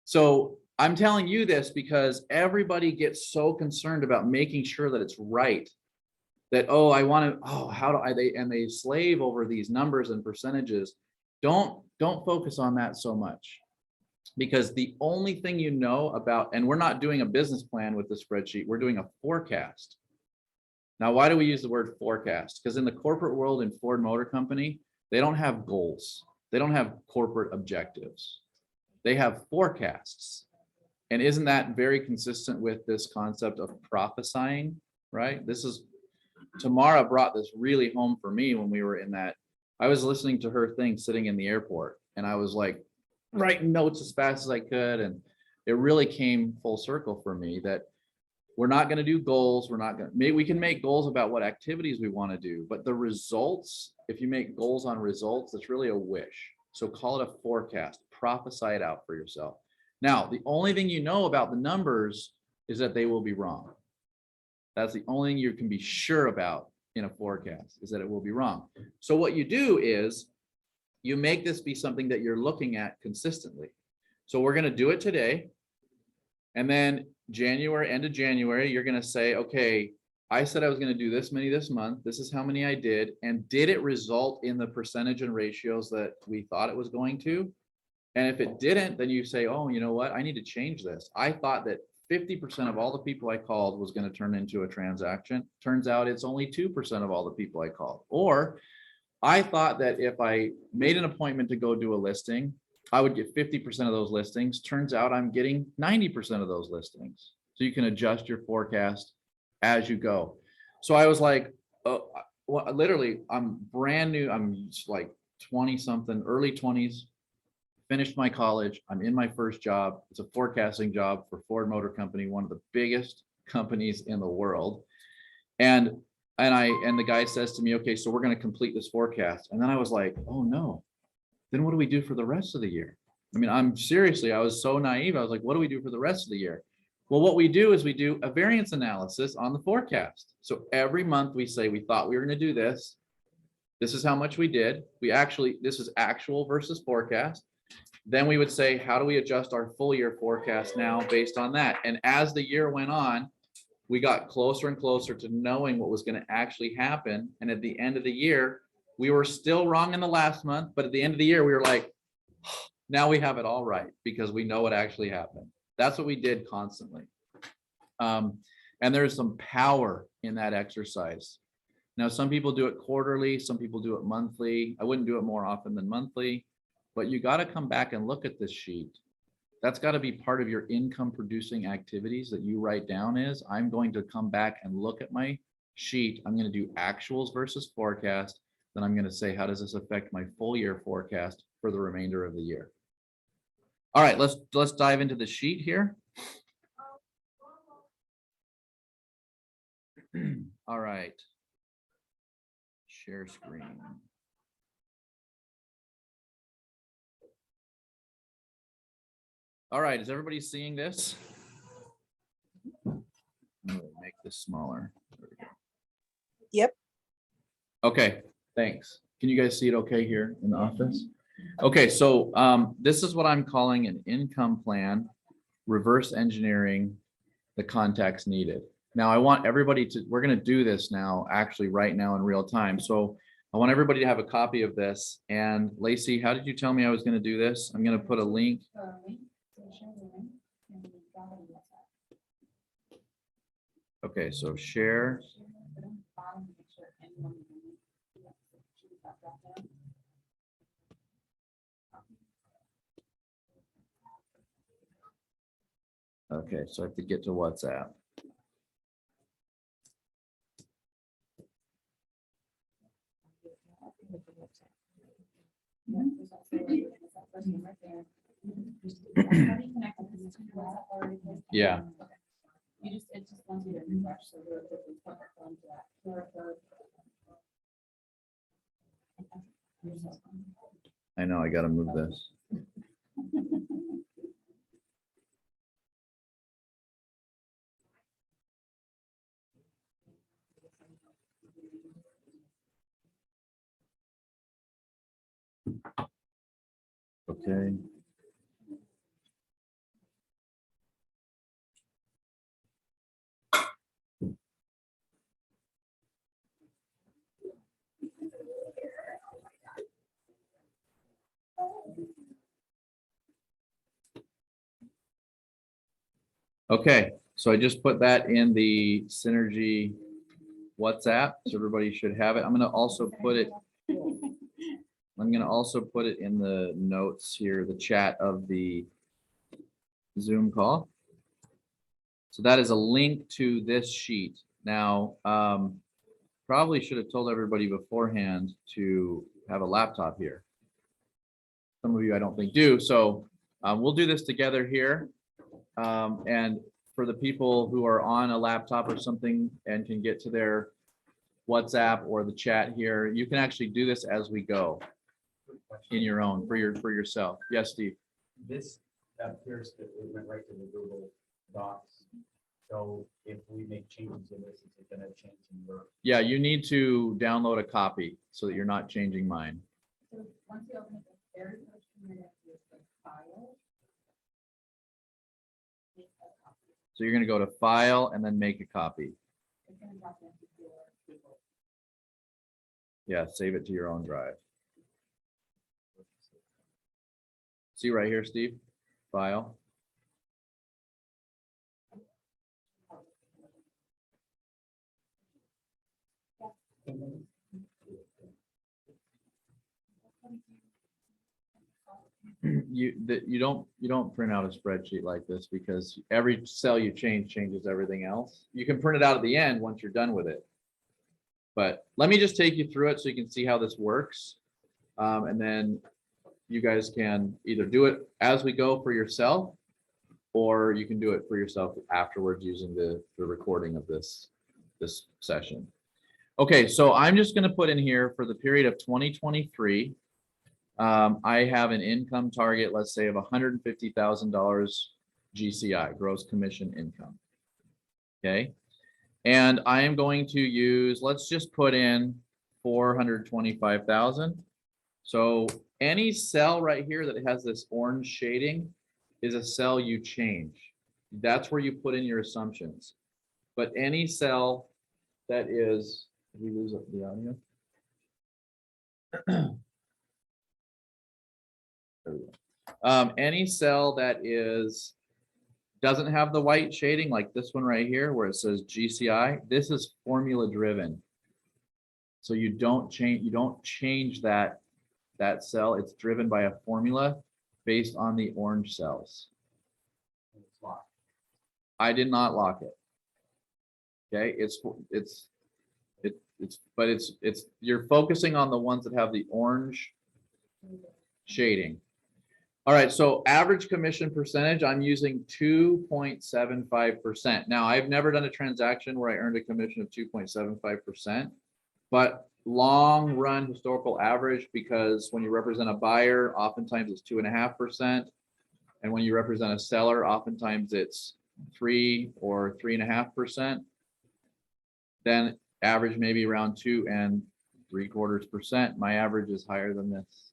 So I'm telling you this because everybody gets so concerned about making sure that it's right, that, oh, I want to, oh, how do I, they slave over these numbers and percentages. Don't focus on that so much, because the only thing you know about, and we're not doing a business plan with the spreadsheet, we're doing a forecast. Now, why do we use the word forecast? Because in the corporate world in Ford Motor Company, they don't have goals. They don't have corporate objectives. They have forecasts. And isn't that very consistent with this concept of prophesying, right? Tamara brought this really home for me when we were in that. I was listening to her thing sitting in the airport, and I was like writing notes as fast as I could. And it really came full circle for me that we're not going to do goals. We can make goals about what activities we want to do, but the results, if you make goals on results, it's really a wish. So call it a forecast, prophesy it out for yourself. Now, the only thing you know about the numbers is that they will be wrong. That's the only thing you can be sure about in a forecast, is that it will be wrong. So what you do is you make this be something that you're looking at consistently. So we're going to do it today. And then end of January, you're going to say, okay, I said I was going to do this many this month. This is how many I did. And did it result in the percentage and ratios that we thought it was going to? And if it didn't, then you say, oh, you know what? I need to change this. I thought that 50% of all the people I called was going to turn into a transaction. Turns out it's only 2% of all the people I called. Or I thought that if I made an appointment to go do a listing, I would get 50% of those listings. Turns out I'm getting 90% of those listings. So you can adjust your forecast as you go. So I was like, literally, I'm brand new. I'm like 20 something, early 20s, finished my college. I'm in my first job. It's a forecasting job for Ford Motor Company, one of the biggest companies in the world. And the guy says to me, okay, so we're going to complete this forecast. And then I was like, oh no, then what do we do for the rest of the year? I mean, I was so naive. I was like, what do we do for the rest of the year? Well, what we do is we do a variance analysis on the forecast. So every month we say, we thought we were going to do this. This is how much we did. This is actual versus forecast. Then we would say, how do we adjust our full year forecast now based on that? And as the year went on, we got closer and closer to knowing what was going to actually happen. And at the end of the year, we were still wrong in the last month, but at the end of the year, we were like, now we have it all right because we know what actually happened. That's what we did constantly. And there's some power in that exercise. Now, some people do it quarterly, some people do it monthly. I wouldn't do it more often than monthly, but you got to come back and look at this sheet. That's got to be part of your income producing activities that you write down is, I'm going to come back and look at my sheet. I'm going to do actuals versus forecast. Then I'm going to say, how does this affect my full year forecast for the remainder of the year? All right, let's dive into the sheet here. All right. Share screen. All right, is everybody seeing this? I'm gonna make this smaller. There we go. Yep. Okay, thanks. Can you guys see it okay here in the office? Okay, so this is what I'm calling an income plan, reverse engineering the context needed. Now I want everybody to, we're gonna do this now, actually right now in real time. So I want everybody to have a copy of this. And Lacey, how did you tell me I was gonna do this? I'm gonna put a link. Okay, so share. Okay, so I have to get to WhatsApp. Yeah. You just, it just wants you to refresh. So we're going to that. I know, I gotta move this. Okay. Okay, so I just put that in the Synergy WhatsApp, so everybody should have it. I'm gonna also put it in the notes here, the chat of the Zoom call. So that is a link to this sheet. Now, probably should have told everybody beforehand to have a laptop here. Some of you I don't think do, so we'll do this together here. And for the people who are on a laptop or something and can get to their WhatsApp or the chat here, you can actually do this as we go in your own, for yourself. Yes, Steve. This appears that it went right to the Google Docs. So if we make changes in this, it's gonna change in your. Yeah, you need to download a copy so that you're not changing mine. So once you open it, the very first thing you're gonna do is the file. Make a copy. So you're gonna go to File and then Make a Copy. It's gonna drop into your Google. Yeah, save it to your own drive. See right here, Steve? File. You don't print out a spreadsheet like this because every cell you change changes everything else. You can print it out at the end once you're done with it. But let me just take you through it so you can see how this works. And then you guys can either do it as we go for yourself, or you can do it for yourself afterwards using the recording of this session. Okay, so I'm just going to put in here for the period of 2023. I have an income target, let's say, of $150,000 GCI, gross commission income. Okay, and I am going to use, let's just put in 425,000. So any cell right here that has this orange shading is a cell you change. That's where you put in your assumptions. But any cell that is, did we lose the audio? There we go. Any cell that doesn't have the white shading, like this one right here where it says GCI, this is formula driven. So you don't change that cell. It's driven by a formula based on the orange cells. I did not lock it. Okay, but you're focusing on the ones that have the orange shading. All right, so average commission percentage, I'm using 2.75%. Now, I've never done a transaction where I earned a commission of 2.75%, but long run historical average, because when you represent a buyer, oftentimes it's 2.5%. And when you represent a seller, oftentimes it's 3 or 3.5%. Then average maybe around 2 and 0.75%. My average is higher than this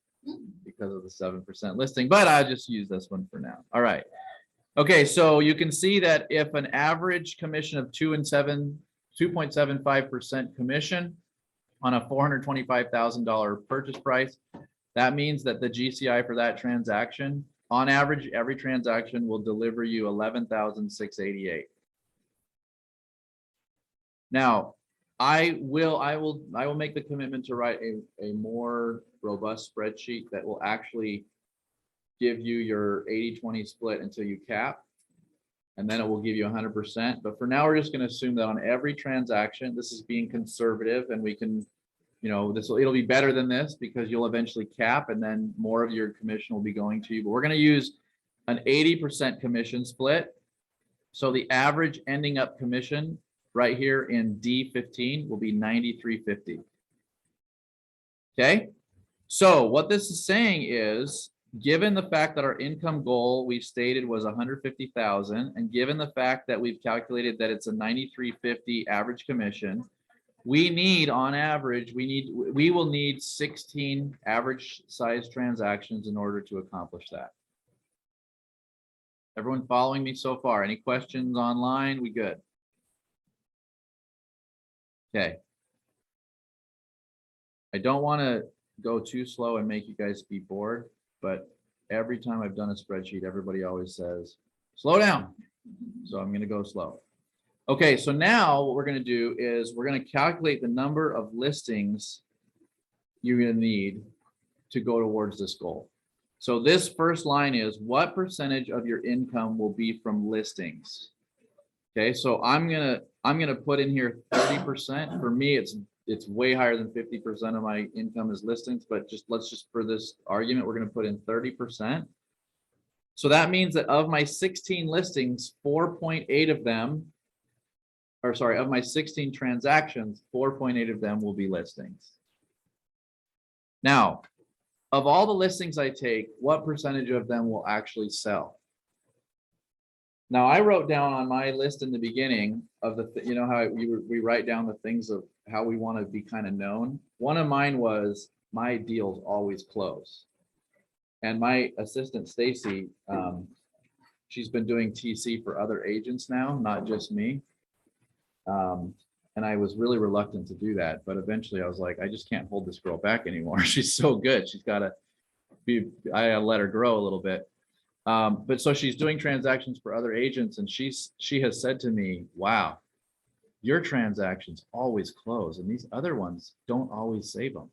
because of the 7% listing, but I'll just use this one for now. All right. Okay, so you can see that if an average commission of 2.75% commission on a $425,000 purchase price, that means that the GCI for that transaction, on average, every transaction will deliver you $11,688. Now, I will make the commitment to write a more robust spreadsheet that will actually give you your 80-20 split until you cap, and then it will give you 100%. But for now, we're just going to assume that on every transaction, this is being conservative, and we can, you know, it'll be better than this because you'll eventually cap, and then more of your commission will be going to you. But we're going to use an 80% commission split. So the average ending up commission right here in D15 will be $93.50. Okay. So what this is saying is, given the fact that our income goal we stated was 150,000, and given the fact that we've calculated that it's a 93.50 average commission, we need, on average, we will need 16 average size transactions in order to accomplish that. Everyone following me so far? Any questions online? We good? Okay. I don't want to go too slow and make you guys be bored, but every time I've done a spreadsheet, everybody always says, slow down. So I'm going to go slow. Okay, so now what we're going to do is we're going to calculate the number of listings you're going to need to go towards this goal. So this first line is, what percentage of your income will be from listings? Okay, so I'm gonna put in here 30%. For me, it's way higher than 50% of my income is listings, but let's just for this argument, we're gonna put in 30%. So that means that of my 16 listings, 4.8 of them, or sorry, of my 16 transactions, 4.8 of them will be listings. Now, of all the listings I take, what percentage of them will actually sell? Now, I wrote down on my list in the beginning of you know how we write down the things of how we want to be kind of known. One of mine was my deals always close. And my assistant, Stacy, she's been doing TC for other agents now, not just me. And I was really reluctant to do that. But eventually I was like, I just can't hold this girl back anymore. She's so good. She's got to be, I gotta let her grow a little bit. But so she's doing transactions for other agents, and she has said to me, wow, your transactions always close and these other ones don't always save them.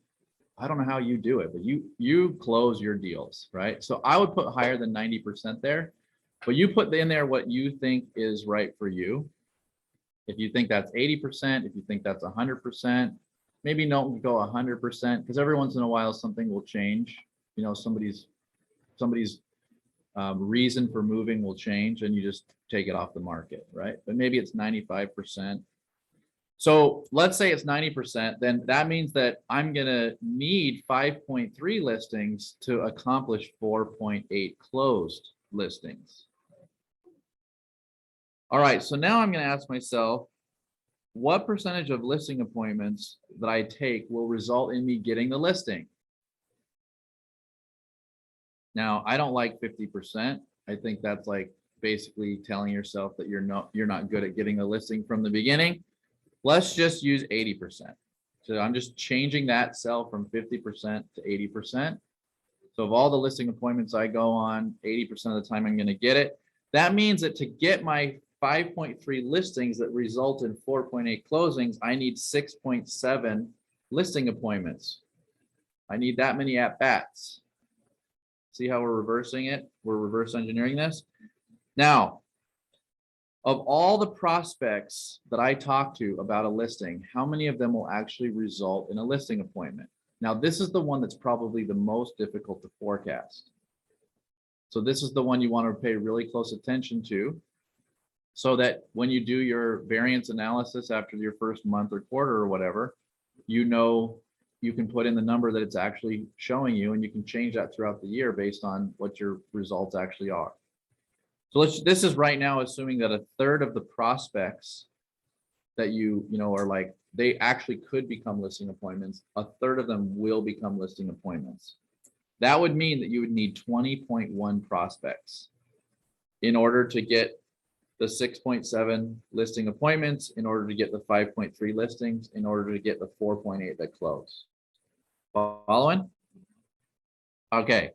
I don't know how you do it, but you close your deals, right? So I would put higher than 90% there, but you put in there what you think is right for you. If you think that's 80%, if you think that's 100%, maybe don't go 100%, because every once in a while something will change. You know, somebody's reason for moving will change, and you just take it off the market, right? But maybe it's 95%. So let's say it's 90%, then that means that I'm gonna need 5.3 listings to accomplish 4.8 closed listings. All right, so now I'm gonna ask myself, what percentage of listing appointments that I take will result in me getting the listing? Now, I don't like 50%. I think that's like basically telling yourself that you're not good at getting a listing from the beginning. Let's just use 80%. So I'm just changing that cell from 50% to 80%. So of all the listing appointments I go on, 80% of the time I'm going to get it. That means that to get my 5.3 listings that result in 4.8 closings, I need 6.7 listing appointments. I need that many at bats. See how we're reversing it? We're reverse engineering this. Now, of all the prospects that I talk to about a listing, how many of them will actually result in a listing appointment? Now, this is the one that's probably the most difficult to forecast. So this is the one you want to pay really close attention to, so that when you do your variance analysis after your first month or quarter or whatever, you know, you can put in the number that it's actually showing you, and you can change that throughout the year based on what your results actually are. So this is right now assuming that a third of the prospects that you know are like they actually could become listing appointments. A third of them will become listing appointments. That would mean that you would need 20.1 prospects in order to get the 6.7 listing appointments, in order to get the 5.3 listings, in order to get the 4.8 that close. Following? Okay.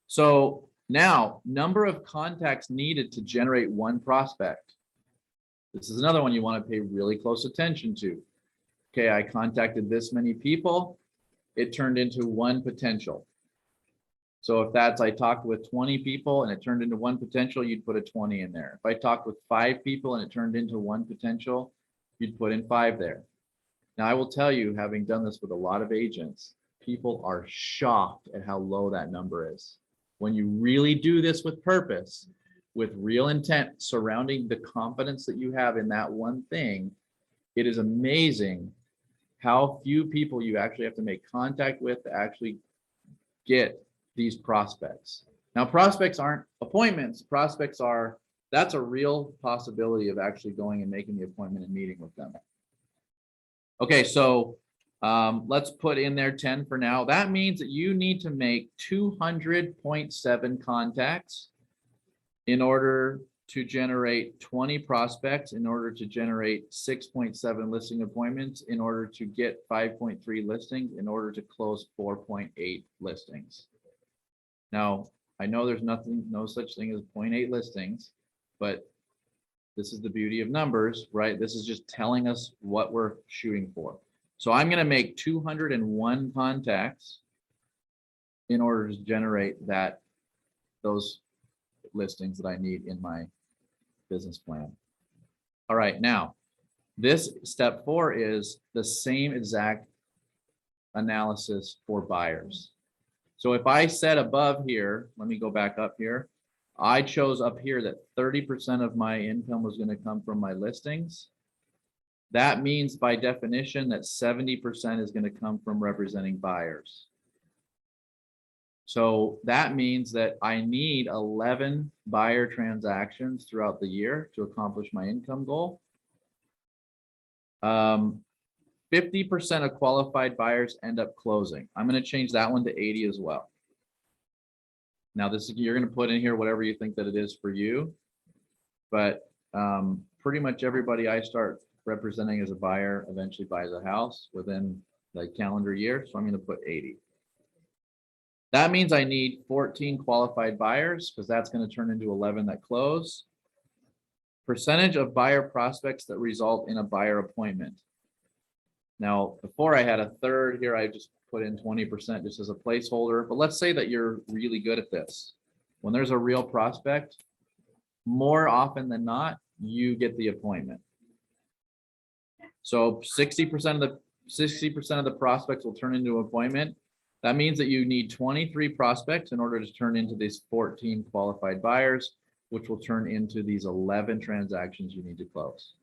So now, number of contacts needed to generate one prospect. This is another one you want to pay really close attention to. Okay, I contacted this many people. It turned into one potential. So if that's, I talked with 20 people and it turned into one potential, you'd put a 20 in there. If I talked with 5 people and it turned into one potential, you'd put in 5 there. Now, I will tell you, having done this with a lot of agents, people are shocked at how low that number is. When you really do this with purpose, with real intent surrounding the confidence that you have in that one thing, it is amazing how few people you actually have to make contact with to actually get these prospects. Now, prospects aren't appointments. Prospects are, that's a real possibility of actually going and making the appointment and meeting with them. Okay, so let's put in there 10 for now. That means that you need to make 200.7 contacts in order to generate 20 prospects, in order to generate 6.7 listing appointments, in order to get 5.3 listings, in order to close 4.8 listings. Now, I know there's no such thing as 0.8 listings, but this is the beauty of numbers, right? This is just telling us what we're shooting for. So I'm going to make 201 contacts in order to generate those listings that I need in my business plan. All right, now this step 4 is the same exact analysis for buyers. So if I said above here, let me go back up here. I chose up here that 30% of my income was going to come from my listings. That means by definition that 70% is going to come from representing buyers. So that means that I need 11 buyer transactions throughout the year to accomplish my income goal. 50% of qualified buyers end up closing. I'm going to change that one to 80 as well. Now this is, you're going to put in here whatever you think that it is for you, but pretty much everybody I start representing as a buyer eventually buys a house within the calendar year. So I'm going to put 80. That means I need 14 qualified buyers because that's going to turn into 11 that close. Percentage of buyer prospects that result in a buyer appointment. Now, before I had a third here, I just put in 20% just as a placeholder, but let's say that you're really good at this. When there's a real prospect, more often than not, you get the appointment. So 60% of the prospects will turn into an appointment. That means that you need 23 prospects in order to turn into these 14 qualified buyers, which will turn into these 11 transactions you need to close.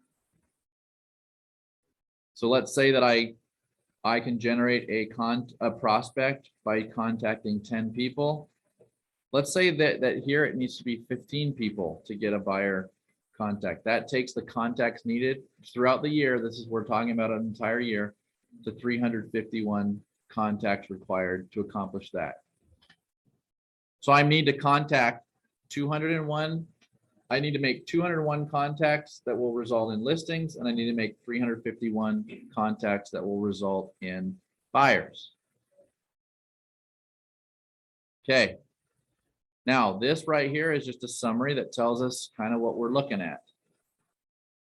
So let's say that I can generate a prospect by contacting 10 people. Let's say that here it needs to be 15 people to get a buyer contact. That takes the contacts needed throughout the year. This is, we're talking about an entire year, to 351 contacts required to accomplish that. So I need to contact 201. I need to make 201 contacts that will result in listings, and I need to make 351 contacts that will result in buyers. Okay. Now, this right here is just a summary that tells us kind of what we're looking at.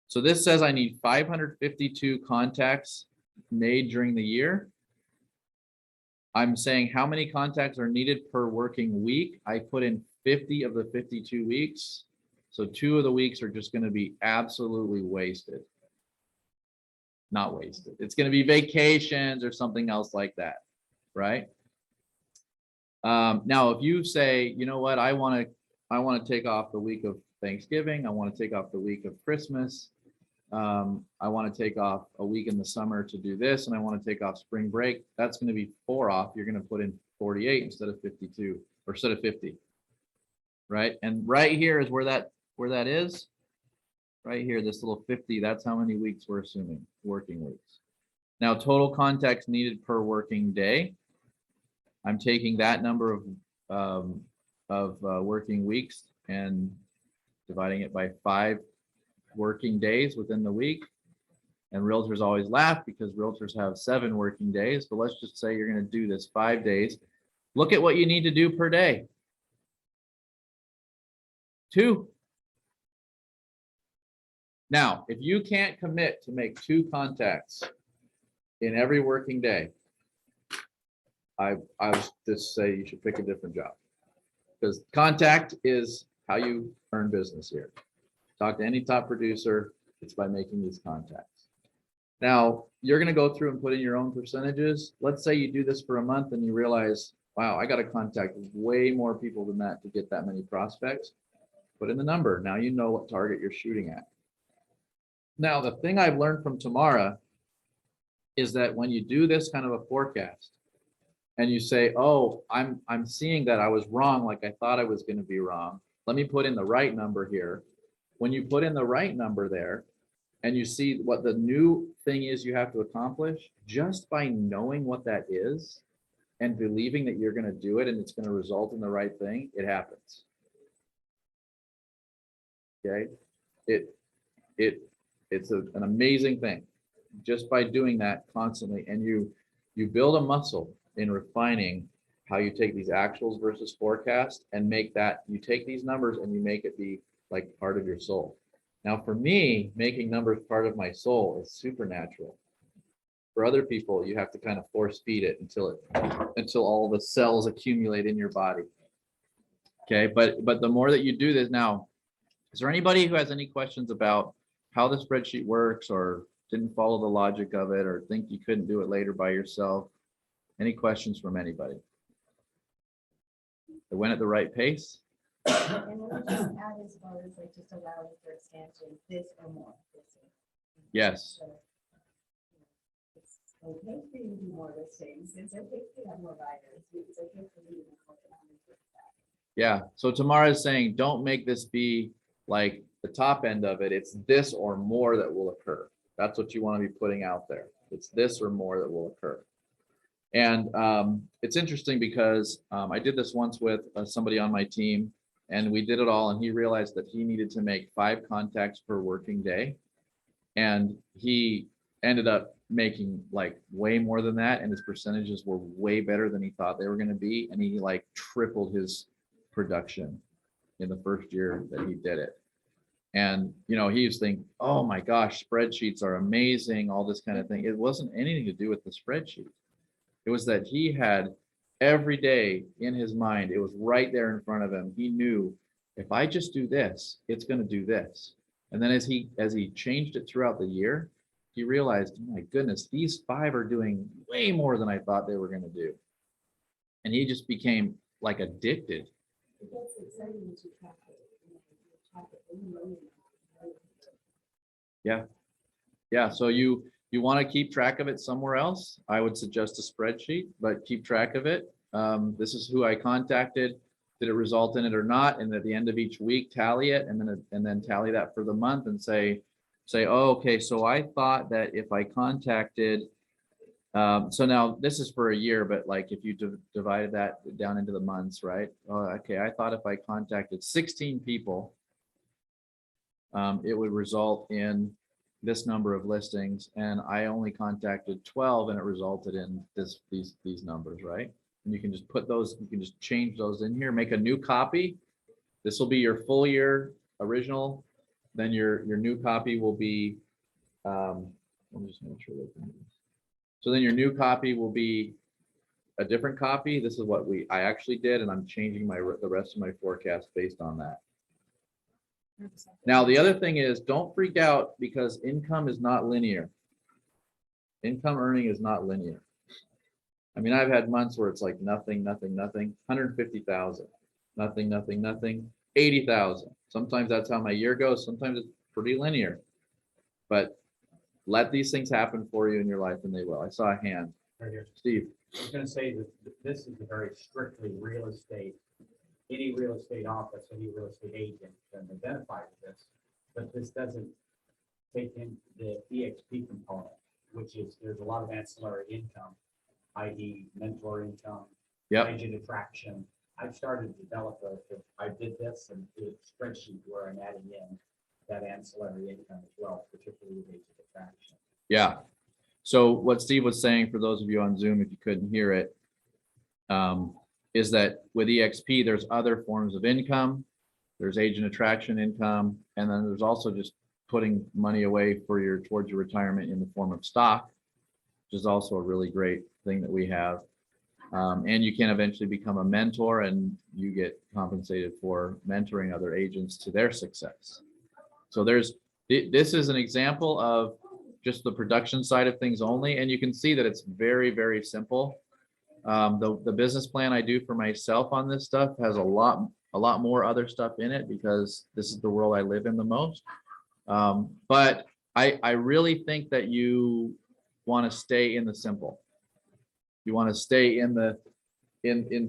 So this says I need 552 contacts made during the year. I'm saying how many contacts are needed per working week. I put in 50 of the 52 weeks. So 2 of the weeks are just going to be absolutely wasted. Not wasted. It's going to be vacations or something else like that, right? Now, if you say, you know what, I want to take off the week of Thanksgiving. I want to take off the week of Christmas. I want to take off a week in the summer to do this, and I want to take off spring break. That's going to be 4 off. You're going to put in 48 instead of 52, or instead of 50, right? And right here is where that is. Right here, this little 50. That's how many weeks we're assuming, working weeks. Now, total contacts needed per working day. I'm taking that number of working weeks and dividing it by 5 working days within the week. And realtors always laugh because realtors have 7 working days, but let's just say you're going to do this 5 days. Look at what you need to do per day. 2. Now, if you can't commit to make 2 contacts in every working day, I would just say you should pick a different job, because contact is how you earn business here. Talk to any top producer, it's by making these contacts. Now, you're going to go through and put in your own percentages. Let's say you do this for a month and you realize, wow, I got to contact way more people than that to get that many prospects. Put in the number. Now you know what target you're shooting at. Now, the thing I've learned from Tamara is that when you do this kind of a forecast and you say, oh, I'm seeing that I was wrong, like I thought I was going to be wrong. Let me put in the right number here. When you put in the right number there and you see what the new thing is you have to accomplish, just by knowing what that is and believing that you're going to do it and it's going to result in the right thing, it happens. Okay, it's an amazing thing just by doing that constantly, and you build a muscle in refining how you take these actuals versus forecast and make that, you take these numbers and you make it be like part of your soul. Now, for me, making numbers part of my soul is supernatural. For other people, you have to kind of force feed it until all the cells accumulate in your body. Okay, but the more that you do this now, is there anybody who has any questions about how the spreadsheet works or didn't follow the logic of it or think you couldn't do it later by yourself? Any questions from anybody? It went at the right pace? And we'll just add as far as like just allowing for expansion, this or more. Yes. So, it's okay for you to do more listings, it's okay for you to have more buyers, it's okay for you to have more economic impact. Yeah. So Tamara is saying, don't make this be like the top end of it. It's this or more that will occur. That's what you want to be putting out there. It's this or more that will occur. And it's interesting because I did this once with somebody on my team, and we did it all, and he realized that he needed to make 5 contacts per working day. And he ended up making like way more than that, and his percentages were way better than he thought they were going to be. And he like tripled his production in the first year that he did it. And, you know, he was thinking, oh my gosh, spreadsheets are amazing, all this kind of thing. It wasn't anything to do with the spreadsheet. It was that he had every day in his mind, it was right there in front of him. He knew, if I just do this, it's going to do this. And then as he changed it throughout the year, he realized, oh my goodness, these 5 are doing way more than I thought they were going to do. And he just became like addicted. It gets exciting to track it, you know, Yeah. Yeah. So you want to keep track of it somewhere else. I would suggest a spreadsheet, but keep track of it. This is who I contacted. Did it result in it or not? And at the end of each week, tally it, and then tally that for the month and say, oh, okay, so I thought that if I contacted, so now this is for a year, but like if you divided that down into the months, right? Okay, I thought if I contacted 16 people, it would result in this number of listings, and I only contacted 12 and it resulted in these numbers, right? And you can just put those, you can just change those in here, make a new copy. This will be your full year original. Then your new copy will be, let me just make sure that. So then your new copy will be a different copy. This is what I actually did, and I'm changing the rest of my forecast based on that. Now, the other thing is, don't freak out because income is not linear. Income earning is not linear. I mean, I've had months where it's like nothing, 150,000, nothing, 80,000. Sometimes that's how my year goes. Sometimes it's pretty linear, but let these things happen for you in your life and they will. I saw a hand. Right here. Steve. I was gonna say that this is a very strictly real estate. Any real estate office, any real estate agent can identify with this, but this doesn't take in the EXP component. which is, there's a lot of ancillary income, i.e. mentor income, Yep. agent attraction. I've started to develop I did this and did a spreadsheet where I'm adding in that ancillary income as well, particularly with agent attraction. Yeah. So what Steve was saying, for those of you on Zoom, if you couldn't hear it, is that with EXP, there's other forms of income. There's agent attraction income, and then there's also just putting money away for towards your retirement in the form of stock, which is also a really great thing that we have. And you can eventually become a mentor, and you get compensated for mentoring other agents to their success. So this is an example of just the production side of things only, and you can see that it's very, very simple. The business plan I do for myself on this stuff has a lot more other stuff in it, because this is the world I live in the most. But I really think that you want to stay in the simple. You want to stay in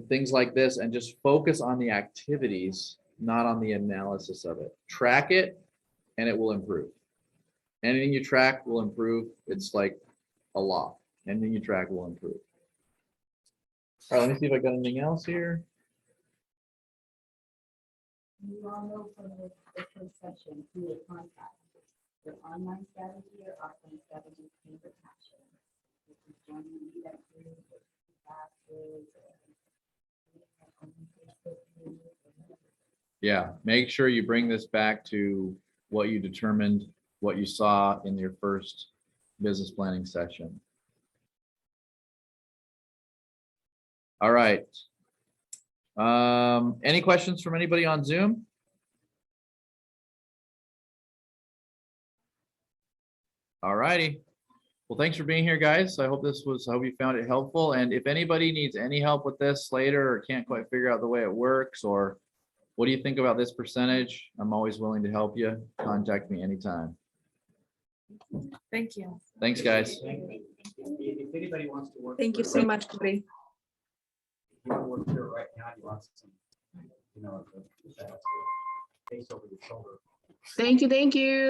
things like this and just focus on the activities, not on the analysis of it. Track it and it will improve. Anything you track will improve. It's like a law. Anything you track will improve. All right, let me see if I got anything else here. You all know from the first session who to contact. Your online strategy or offline strategy can be passion. If you join the meetup group, or classes, or Yeah, make sure you bring this back to what you determined, what you saw in your first business planning session. All right. Any questions from anybody on Zoom? All righty. Well, thanks for being here, guys. I hope you found it helpful. And if anybody needs any help with this later, or can't quite figure out the way it works, or what do you think about this percentage, I'm always willing to help you. Contact me anytime. Thank you. Thanks, guys. If anybody wants to work. Thank you so much, Cody. If you want to work here right now, you want some, face over your shoulder. Thank you, thank you.